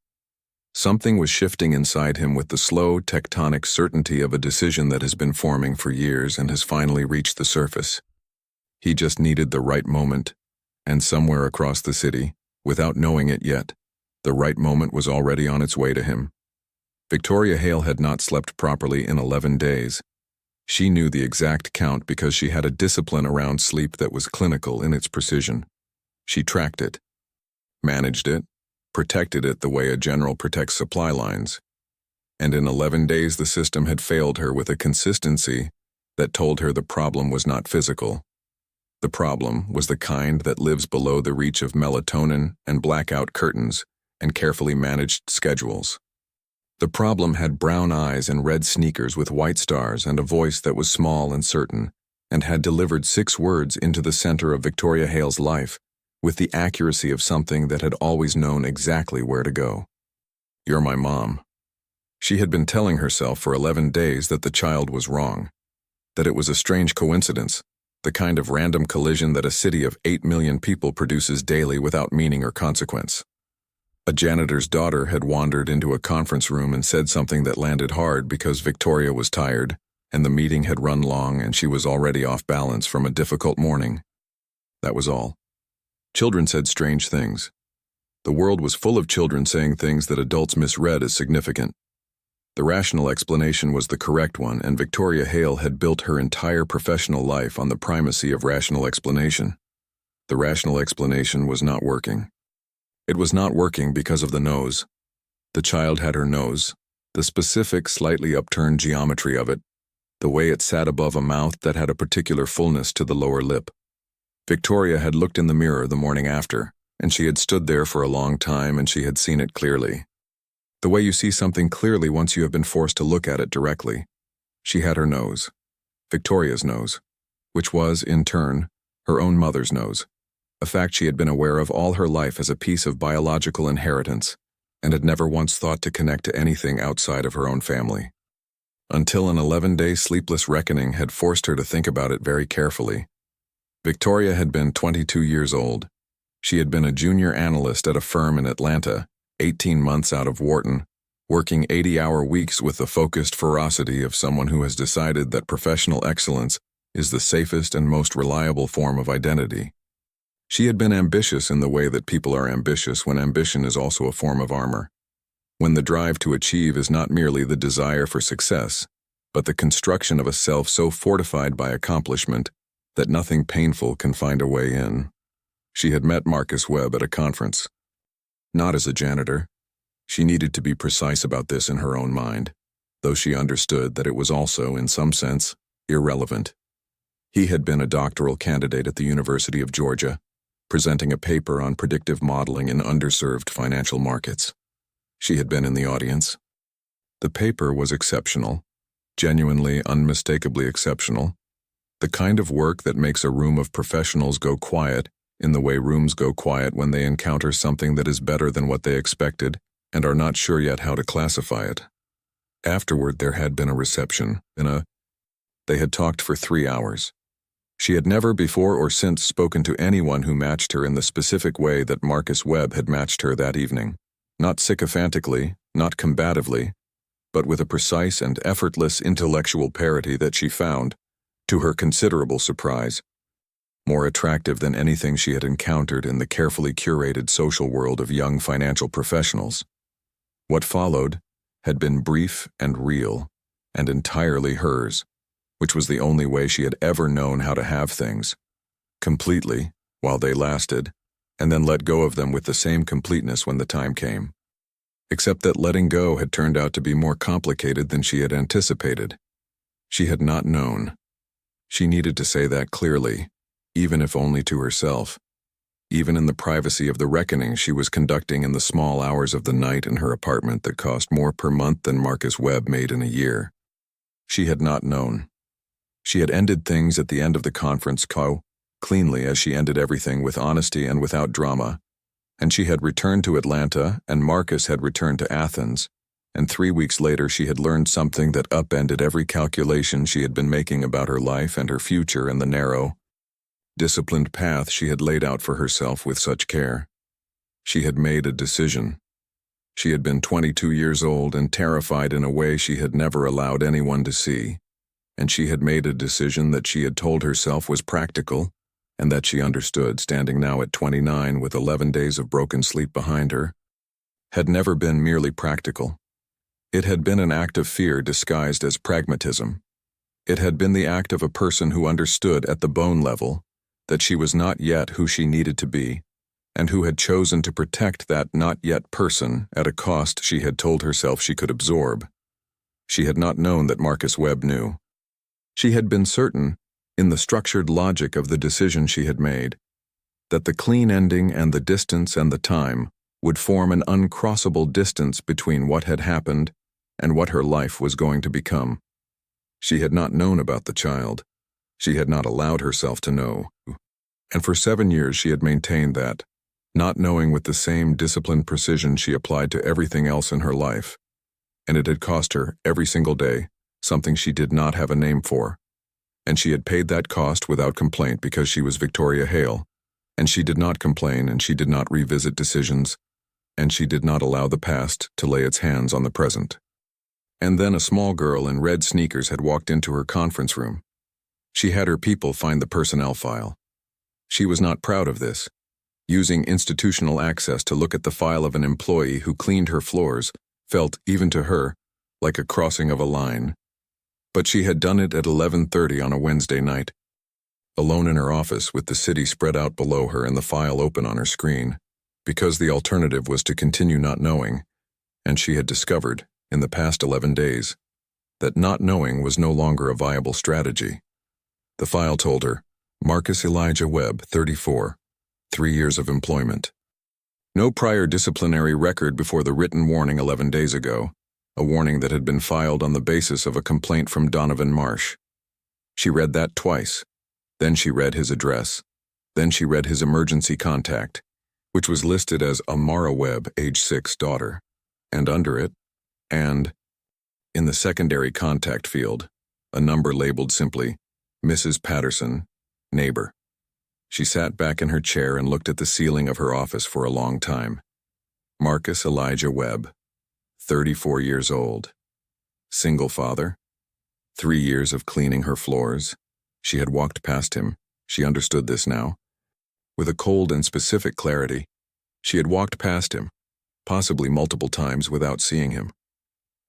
Something was shifting inside him with the slow, tectonic certainty of a decision that has been forming for years and has finally reached the surface. He just needed the right moment, and somewhere across the city, without knowing it yet, the right moment was already on its way to him. Victoria Hale had not slept properly in 11 days. She knew the exact count because she had a discipline around sleep that was clinical in its precision. She tracked it, managed it, protected it the way a general protects supply lines. And in 11 days the system had failed her with a consistency that told her the problem was not physical. The problem was the kind that lives below the reach of melatonin and blackout curtains and carefully managed schedules. The problem had brown eyes and red sneakers with white stars and a voice that was small and certain, and had delivered 6 words into the center of Victoria Hale's life, with the accuracy of something that had always known exactly where to go. You're my mom. She had been telling herself for 11 days that the child was wrong, that it was a strange coincidence, the kind of random collision that a city of 8 million people produces daily without meaning or consequence. A janitor's daughter had wandered into a conference room and said something that landed hard because Victoria was tired, and the meeting had run long and she was already off balance from a difficult morning. That was all. Children said strange things. The world was full of children saying things that adults misread as significant. The rational explanation was the correct one, and Victoria Hale had built her entire professional life on the primacy of rational explanation. The rational explanation was not working. It was not working because of the nose. The child had her nose, the specific, slightly upturned geometry of it, the way it sat above a mouth that had a particular fullness to the lower lip. Victoria had looked in the mirror the morning after, and she had stood there for a long time and she had seen it clearly. The way you see something clearly once you have been forced to look at it directly. She had her nose, Victoria's nose, which was, in turn, her own mother's nose, a fact she had been aware of all her life as a piece of biological inheritance, and had never once thought to connect to anything outside of her own family. Until an 11-day sleepless reckoning had forced her to think about it very carefully. Victoria had been 22 years old. She had been a junior analyst at a firm in Atlanta, 18 months out of Wharton, working 80-hour weeks with the focused ferocity of someone who has decided that professional excellence is the safest and most reliable form of identity. She had been ambitious in the way that people are ambitious when ambition is also a form of armor. When the drive to achieve is not merely the desire for success, but the construction of a self so fortified by accomplishment that nothing painful can find a way in. She had met Marcus Webb at a conference. Not as a janitor. She needed to be precise about this in her own mind, though she understood that it was also, in some sense, irrelevant. He had been a doctoral candidate at the University of Georgia, presenting a paper on predictive modeling in underserved financial markets. She had been in the audience. The paper was exceptional, genuinely, unmistakably exceptional, the kind of work that makes a room of professionals go quiet in the way rooms go quiet when they encounter something that is better than what they expected and are not sure yet how to classify it. Afterward, there had been a reception. They had talked for 3 hours. She had never before or since spoken to anyone who matched her in the specific way that Marcus Webb had matched her that evening. Not sycophantically, not combatively, but with a precise and effortless intellectual parity that she found, to her considerable surprise, more attractive than anything she had encountered in the carefully curated social world of young financial professionals. What followed had been brief and real, and entirely hers, which was the only way she had ever known how to have things, completely, while they lasted, and then let go of them with the same completeness when the time came. Except that letting go had turned out to be more complicated than she had anticipated. She had not known. She needed to say that clearly, even if only to herself. even in the privacy of the reckoning she was conducting in the small hours of the night in her apartment that cost more per month than Marcus Webb made in a year. She had not known. She had ended things at the end of the conference call, cleanly as she ended everything, with honesty and without drama, and she had returned to Atlanta, and Marcus had returned to Athens, and 3 weeks later she had learned something that upended every calculation she had been making about her life and her future and the narrow, disciplined path she had laid out for herself with such care. She had made a decision. She had been 22 years old and terrified in a way she had never allowed anyone to see, and she had made a decision that she had told herself was practical and that she understood, standing now at 29 with 11 days of broken sleep behind her, had never been merely practical. It had been an act of fear disguised as pragmatism. It had been the act of a person who understood at the bone level that she was not yet who she needed to be, and who had chosen to protect that not yet person at a cost she had told herself she could absorb. She had not known that Marcus Webb knew. She had been certain, in the structured logic of the decision she had made, that the clean ending and the distance and the time would form an uncrossable distance between what had happened and what her life was going to become. She had not known about the child. She had not allowed herself to know. And for 7 years she had maintained that, not knowing with the same disciplined precision she applied to everything else in her life. And it had cost her, every single day, something she did not have a name for. And she had paid that cost without complaint because she was Victoria Hale, and she did not complain, and she did not revisit decisions, and she did not allow the past to lay its hands on the present. And then a small girl in red sneakers had walked into her conference room. She had her people find the personnel file. She was not proud of this. Using institutional access to look at the file of an employee who cleaned her floors felt, even to her, like a crossing of a line. But she had done it at 11:30 on a Wednesday night, alone in her office with the city spread out below her and the file open on her screen, because the alternative was to continue not knowing, and she had discovered, in the past 11 days, that not knowing was no longer a viable strategy. The file told her, Marcus Elijah Webb, 34, 3 years of employment. No prior disciplinary record before the written warning 11 days ago, a warning that had been filed on the basis of a complaint from Donovan Marsh. She read that twice. Then she read his address. Then she read his emergency contact, which was listed as Amara Webb, age 6, daughter, and under it, and, in the secondary contact field, a number labeled simply, Mrs. Patterson, neighbor. She sat back in her chair and looked at the ceiling of her office for a long time. Marcus Elijah Webb, 34 years old. Single father. 3 years of cleaning her floors. She had walked past him. She understood this now. With a cold and specific clarity, she had walked past him, possibly multiple times without seeing him,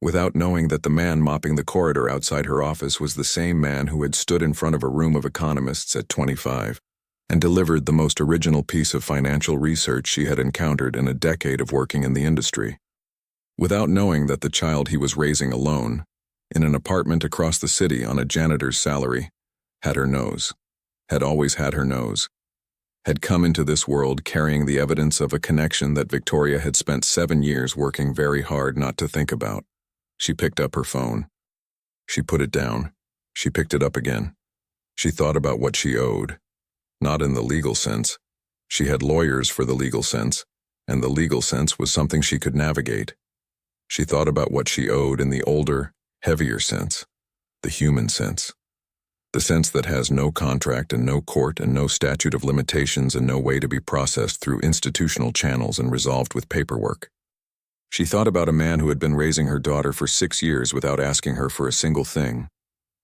without knowing that the man mopping the corridor outside her office was the same man who had stood in front of a room of economists at 25 and delivered the most original piece of financial research she had encountered in a decade of working in the industry. Without knowing that the child he was raising alone, in an apartment across the city on a janitor's salary, had her nose, had always had her nose, had come into this world carrying the evidence of a connection that Victoria had spent 7 years working very hard not to think about. She picked up her phone. She put it down. She picked it up again. She thought about what she owed. Not in the legal sense. She had lawyers for the legal sense, and the legal sense was something she could navigate. She thought about what she owed in the older, heavier sense, the human sense. The sense that has no contract and no court and no statute of limitations and no way to be processed through institutional channels and resolved with paperwork. She thought about a man who had been raising her daughter for 6 years without asking her for a single thing.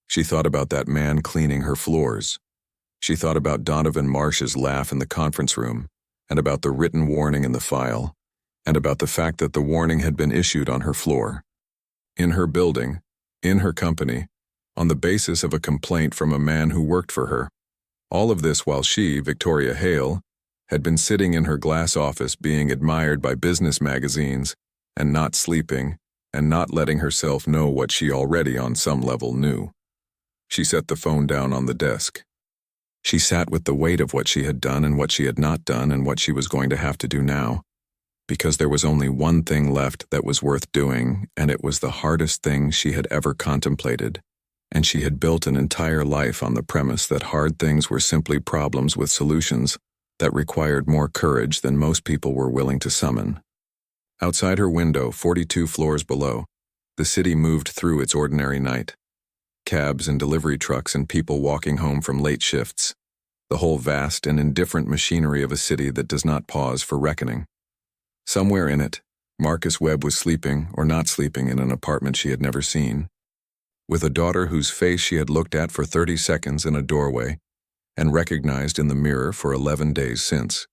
She thought about that man cleaning her floors. She thought about Donovan Marsh's laugh in the conference room, and about the written warning in the file, and about the fact that the warning had been issued on her floor, in her building, in her company, on the basis of a complaint from a man who worked for her. All of this while she, Victoria Hale, had been sitting in her glass office being admired by business magazines and not sleeping and not letting herself know what she already on some level knew. She set the phone down on the desk. She sat with the weight of what she had done and what she had not done and what she was going to have to do now. Because there was only one thing left that was worth doing, and it was the hardest thing she had ever contemplated. And she had built an entire life on the premise that hard things were simply problems with solutions that required more courage than most people were willing to summon. Outside her window, 42 floors below, the city moved through its ordinary night. Cabs and delivery trucks and people walking home from late shifts. The whole vast and indifferent machinery of a city that does not pause for reckoning. Somewhere in it, Marcus Webb was sleeping or not sleeping in an apartment she had never seen, with a daughter whose face she had looked at for 30 seconds in a doorway and recognized in the mirror for 11 days since.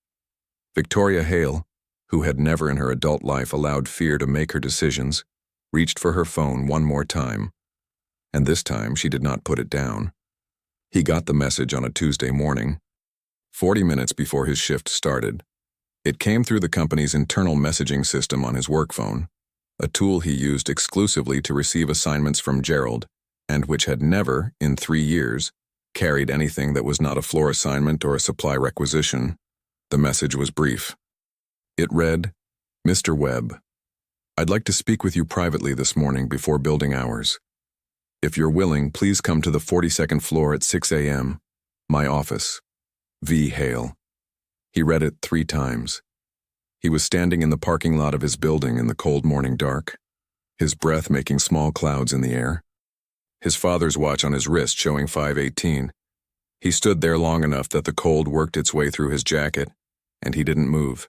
Victoria Hale, who had never in her adult life allowed fear to make her decisions, reached for her phone one more time, and this time she did not put it down. He got the message on a Tuesday morning, 40 minutes before his shift started. It came through the company's internal messaging system on his work phone, a tool he used exclusively to receive assignments from Gerald, and which had never, in 3 years, carried anything that was not a floor assignment or a supply requisition. The message was brief. It read, "Mr. Webb, I'd like to speak with you privately this morning before building hours. If you're willing, please come to the 42nd floor at 6 a.m. My office. V. Hale." He read it 3 times. He was standing in the parking lot of his building in the cold morning dark, his breath making small clouds in the air. His father's watch on his wrist showing 5:18. He stood there long enough that the cold worked its way through his jacket, and he didn't move,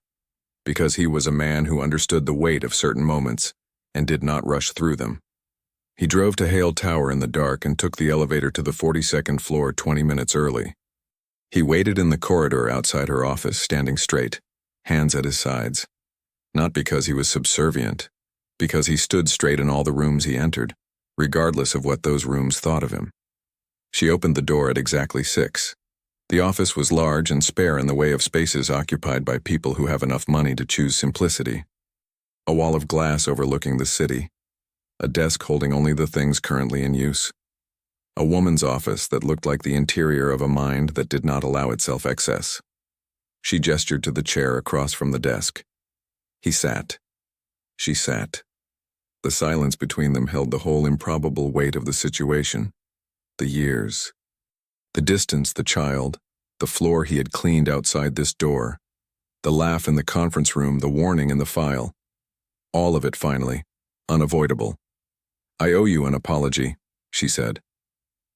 because he was a man who understood the weight of certain moments and did not rush through them. He drove to Hale Tower in the dark and took the elevator to the 42nd floor 20 minutes early. He waited in the corridor outside her office, standing straight, hands at his sides. Not because he was subservient, because he stood straight in all the rooms he entered, regardless of what those rooms thought of him. She opened the door at exactly 6. The office was large and spare in the way of spaces occupied by people who have enough money to choose simplicity. A wall of glass overlooking the city. A desk holding only the things currently in use. A woman's office that looked like the interior of a mind that did not allow itself excess. She gestured to the chair across from the desk. He sat. She sat. The silence between them held the whole improbable weight of the situation. The years. The distance, the child, the floor he had cleaned outside this door, the laugh in the conference room, the warning in the file. All of it finally, unavoidable. "I owe you an apology," she said.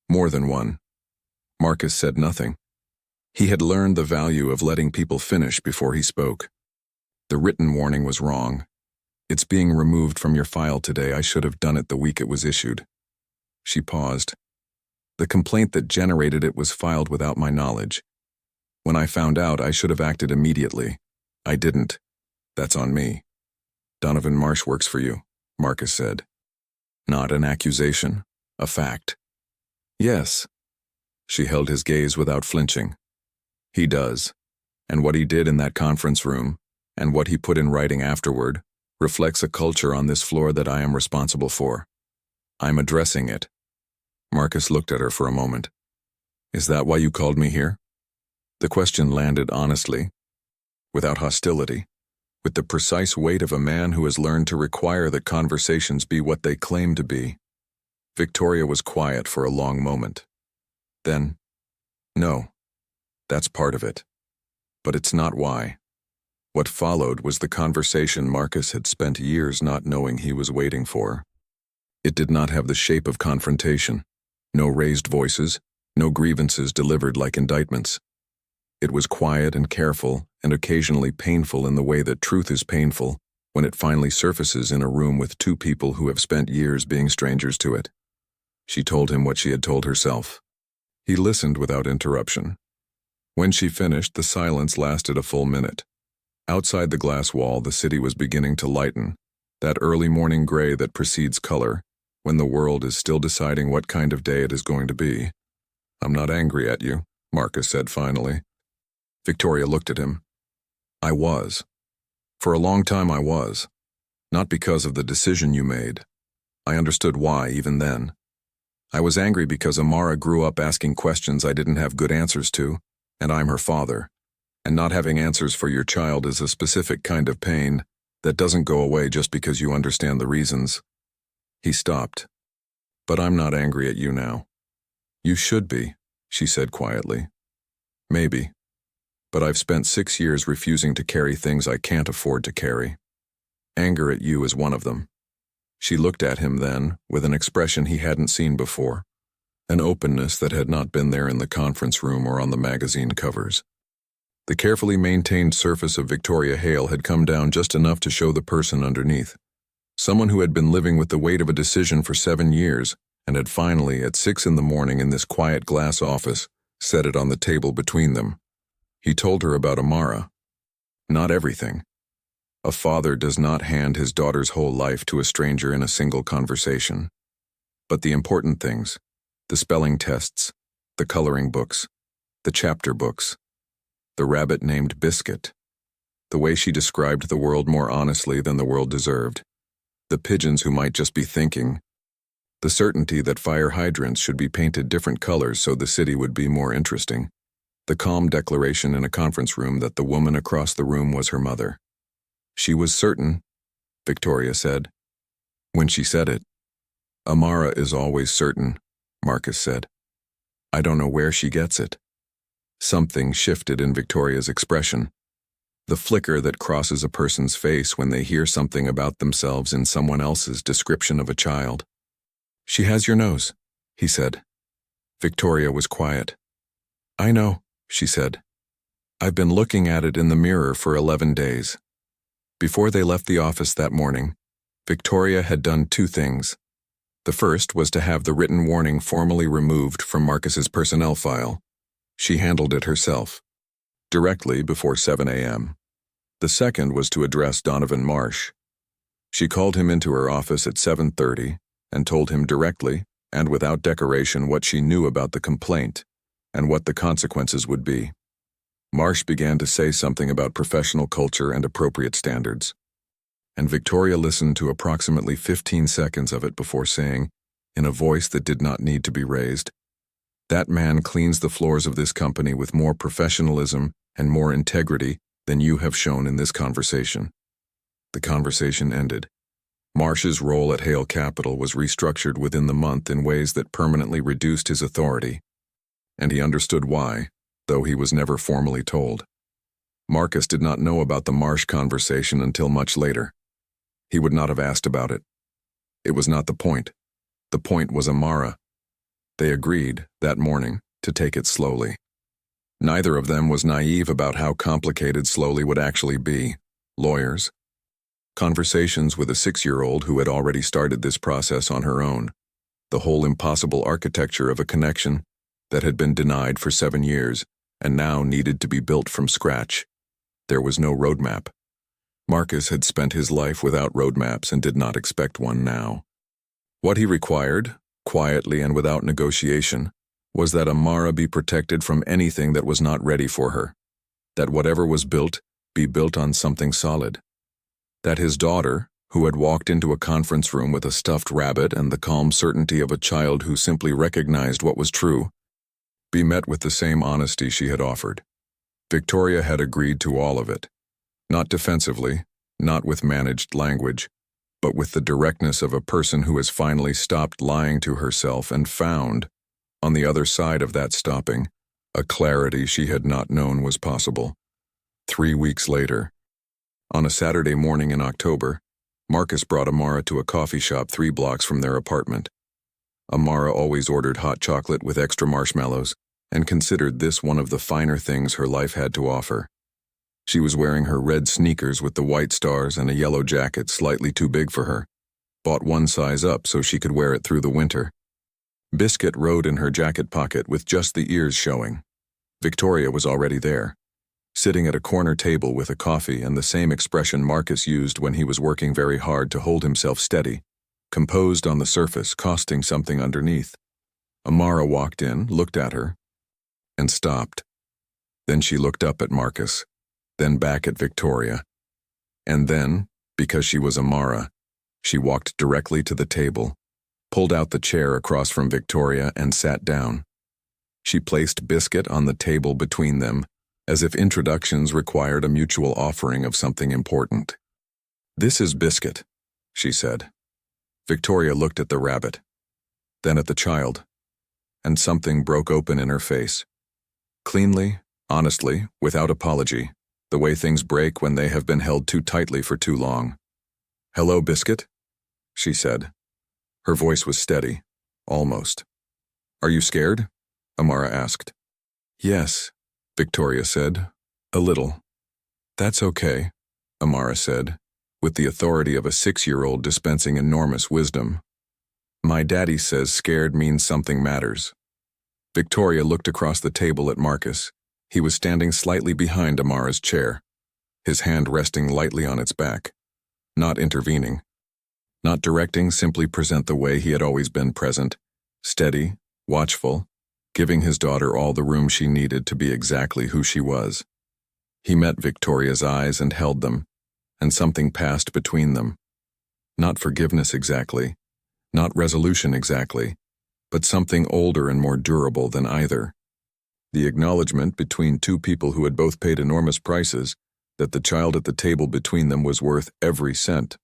"More than one." Marcus said nothing. He had learned the value of letting people finish before he spoke. "The written warning was wrong. It's being removed from your file today. I should have done it the week it was issued." She paused. "The complaint that generated it was filed without my knowledge. When I found out, I should have acted immediately. I didn't. That's on me." "Donovan Marsh works for you," Marcus said. Not an accusation, a fact. "Yes." She held his gaze without flinching. "He does. And what he did in that conference room, and what he put in writing afterward, reflects a culture on this floor that I am responsible for. I'm addressing it." Marcus looked at her for a moment. "Is that why you called me here?" The question landed honestly, without hostility, with the precise weight of a man who has learned to require that conversations be what they claim to be. Victoria was quiet for a long moment. Then, "No, that's part of it. But it's not why." What followed was the conversation Marcus had spent years not knowing he was waiting for. It did not have the shape of confrontation. No raised voices, no grievances delivered like indictments. It was quiet and careful and occasionally painful in the way that truth is painful when it finally surfaces in a room with 2 people who have spent years being strangers to it. She told him what she had told herself. He listened without interruption. When she finished, the silence lasted a full minute. Outside the glass wall, the city was beginning to lighten, that early morning gray that precedes color, when the world is still deciding what kind of day it is going to be. "I'm not angry at you," Marcus said finally. Victoria looked at him. "I was. For a long time I was. Not because of the decision you made. I understood why even then. I was angry because Amara grew up asking questions I didn't have good answers to, and I'm her father. And not having answers for your child is a specific kind of pain that doesn't go away just because you understand the reasons. He stopped. But I'm not angry at you now. You should be, she said quietly. Maybe. But I've spent 6 years refusing to carry things I can't afford to carry. Anger at you is one of them. She looked at him then, with an expression he hadn't seen before, an openness that had not been there in the conference room or on the magazine covers. The carefully maintained surface of Victoria Hale had come down just enough to show the person underneath. Someone who had been living with the weight of a decision for 7 years and had finally, at 6 in the morning in this quiet glass office, set it on the table between them. He told her about Amara. Not everything. A father does not hand his daughter's whole life to a stranger in a single conversation. But the important things, the spelling tests, the coloring books, the chapter books, the rabbit named Biscuit, the way she described the world more honestly than the world deserved, the pigeons who might just be thinking, the certainty that fire hydrants should be painted different colors so the city would be more interesting, the calm declaration in a conference room that the woman across the room was her mother. She was certain, Victoria said. When she said it, Amara is always certain, Marcus said. I don't know where she gets it. Something shifted in Victoria's expression. The flicker that crosses a person's face when they hear something about themselves in someone else's description of a child. She has your nose, he said. Victoria was quiet. I know, she said. I've been looking at it in the mirror for 11 days. Before they left the office that morning, Victoria had done 2 things. The first was to have the written warning formally removed from Marcus's personnel file. She handled it herself, directly before 7 a.m. The second was to address Donovan Marsh. She called him into her office at 7:30 and told him directly and without decoration what she knew about the complaint and what the consequences would be. Marsh began to say something about professional culture and appropriate standards, and Victoria listened to approximately 15 seconds of it before saying, in a voice that did not need to be raised, that man cleans the floors of this company with more professionalism and more integrity than you have shown in this conversation. The conversation ended. Marsh's role at Hale Capital was restructured within the month in ways that permanently reduced his authority, and he understood why, though he was never formally told. Marcus did not know about the Marsh conversation until much later. He would not have asked about it. It was not the point. The point was Amara. They agreed, that morning, to take it slowly. Neither of them was naive about how complicated slowly would actually be. Lawyers. Conversations with a 6-year-old who had already started this process on her own. The whole impossible architecture of a connection that had been denied for 7 years and now needed to be built from scratch. There was no roadmap. Marcus had spent his life without roadmaps and did not expect one now. What he required, quietly and without negotiation, was that Amara be protected from anything that was not ready for her, that whatever was built be built on something solid, that his daughter, who had walked into a conference room with a stuffed rabbit and the calm certainty of a child who simply recognized what was true, be met with the same honesty she had offered. Victoria had agreed to all of it, not defensively, not with managed language, but with the directness of a person who has finally stopped lying to herself and found, on the other side of that stopping, a clarity she had not known was possible. 3 weeks later, on a Saturday morning in October, Marcus brought Amara to a coffee shop 3 blocks from their apartment. Amara always ordered hot chocolate with extra marshmallows and considered this one of the finer things her life had to offer. She was wearing her red sneakers with the white stars and a yellow jacket slightly too big for her, bought 1 size up so she could wear it through the winter. Biscuit rode in her jacket pocket with just the ears showing. Victoria was already there, sitting at a corner table with a coffee and the same expression Marcus used when he was working very hard to hold himself steady, composed on the surface, costing something underneath. Amara walked in, looked at her, and stopped. Then she looked up at Marcus, then back at Victoria. And then, because she was Amara, she walked directly to the table, pulled out the chair across from Victoria and sat down. She placed Biscuit on the table between them, as if introductions required a mutual offering of something important. "This is Biscuit," she said. Victoria looked at the rabbit, then at the child, and something broke open in her face. Cleanly, honestly, without apology, the way things break when they have been held too tightly for too long. "Hello, Biscuit," she said. Her voice was steady, almost. "Are you scared?" Amara asked. "Yes," Victoria said. "A little." "That's okay," Amara said, with the authority of a 6-year-old dispensing enormous wisdom. "My daddy says scared means something matters." Victoria looked across the table at Marcus. He was standing slightly behind Amara's chair, his hand resting lightly on its back, not intervening, not directing, simply present the way he had always been present, steady, watchful, giving his daughter all the room she needed to be exactly who she was. He met Victoria's eyes and held them, and something passed between them. Not forgiveness exactly, not resolution exactly, but something older and more durable than either. The acknowledgement between two people who had both paid enormous prices that the child at the table between them was worth every cent.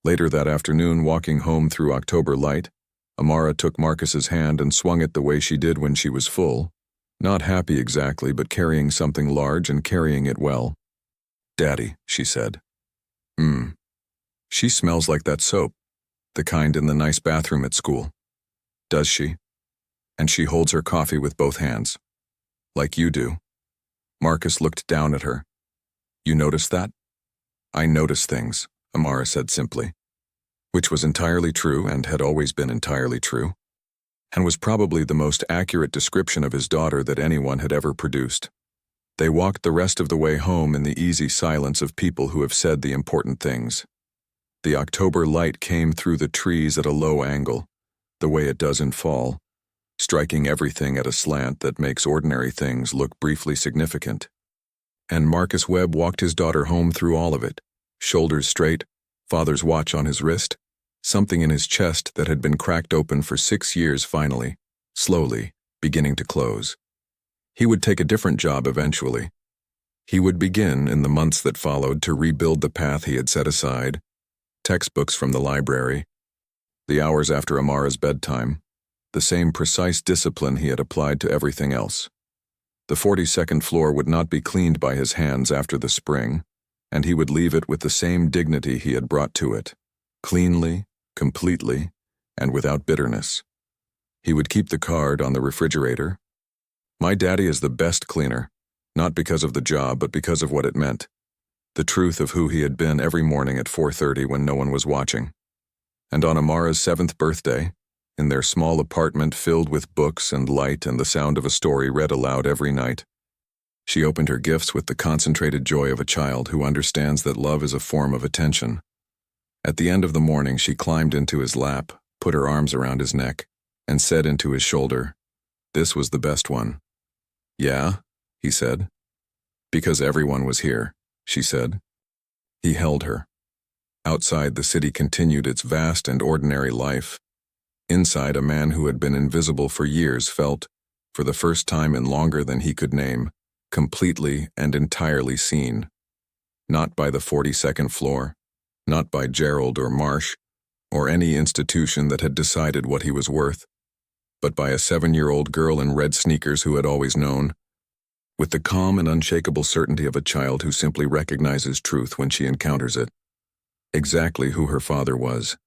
Later that afternoon, walking home through October light, Amara took Marcus's hand and swung it the way she did when she was full, not happy exactly, but carrying something large and carrying it well. "Daddy," she said. She smells like that soap, the kind in the nice bathroom at school." "Does she?" "And she holds her coffee with both hands. Like you do." Marcus looked down at her. "You notice that?" "I notice things," Amara said simply, which was entirely true and had always been entirely true, and was probably the most accurate description of his daughter that anyone had ever produced. They walked the rest of the way home in the easy silence of people who have said the important things. The October light came through the trees at a low angle, the way it does in fall, striking everything at a slant that makes ordinary things look briefly significant. And Marcus Webb walked his daughter home through all of it, shoulders straight, father's watch on his wrist, something in his chest that had been cracked open for 6 years finally, slowly, beginning to close. He would take a different job eventually. He would begin, in the months that followed, to rebuild the path he had set aside, textbooks from the library, the hours after Amara's bedtime, the same precise discipline he had applied to everything else. The 42nd floor would not be cleaned by his hands after the spring, and he would leave it with the same dignity he had brought to it, cleanly, completely, and without bitterness. He would keep the card on the refrigerator. "My daddy is the best cleaner, not because of the job, but because of what it meant. The truth of who he had been every morning at 4:30 when no one was watching. And on Amara's 7th birthday, in their small apartment filled with books and light and the sound of a story read aloud every night, she opened her gifts with the concentrated joy of a child who understands that love is a form of attention. At the end of the morning, she climbed into his lap, put her arms around his neck, and said into his shoulder, "This was the best one." "Yeah," he said. "Because everyone was here," she said. He held her. Outside, the city continued its vast and ordinary life. Inside, a man who had been invisible for years felt, for the first time in longer than he could name, completely and entirely seen. Not by the 42nd floor, not by Gerald or Marsh, or any institution that had decided what he was worth, but by a 7-year-old girl in red sneakers who had always known, with the calm and unshakable certainty of a child who simply recognizes truth when she encounters it. Exactly who her father was,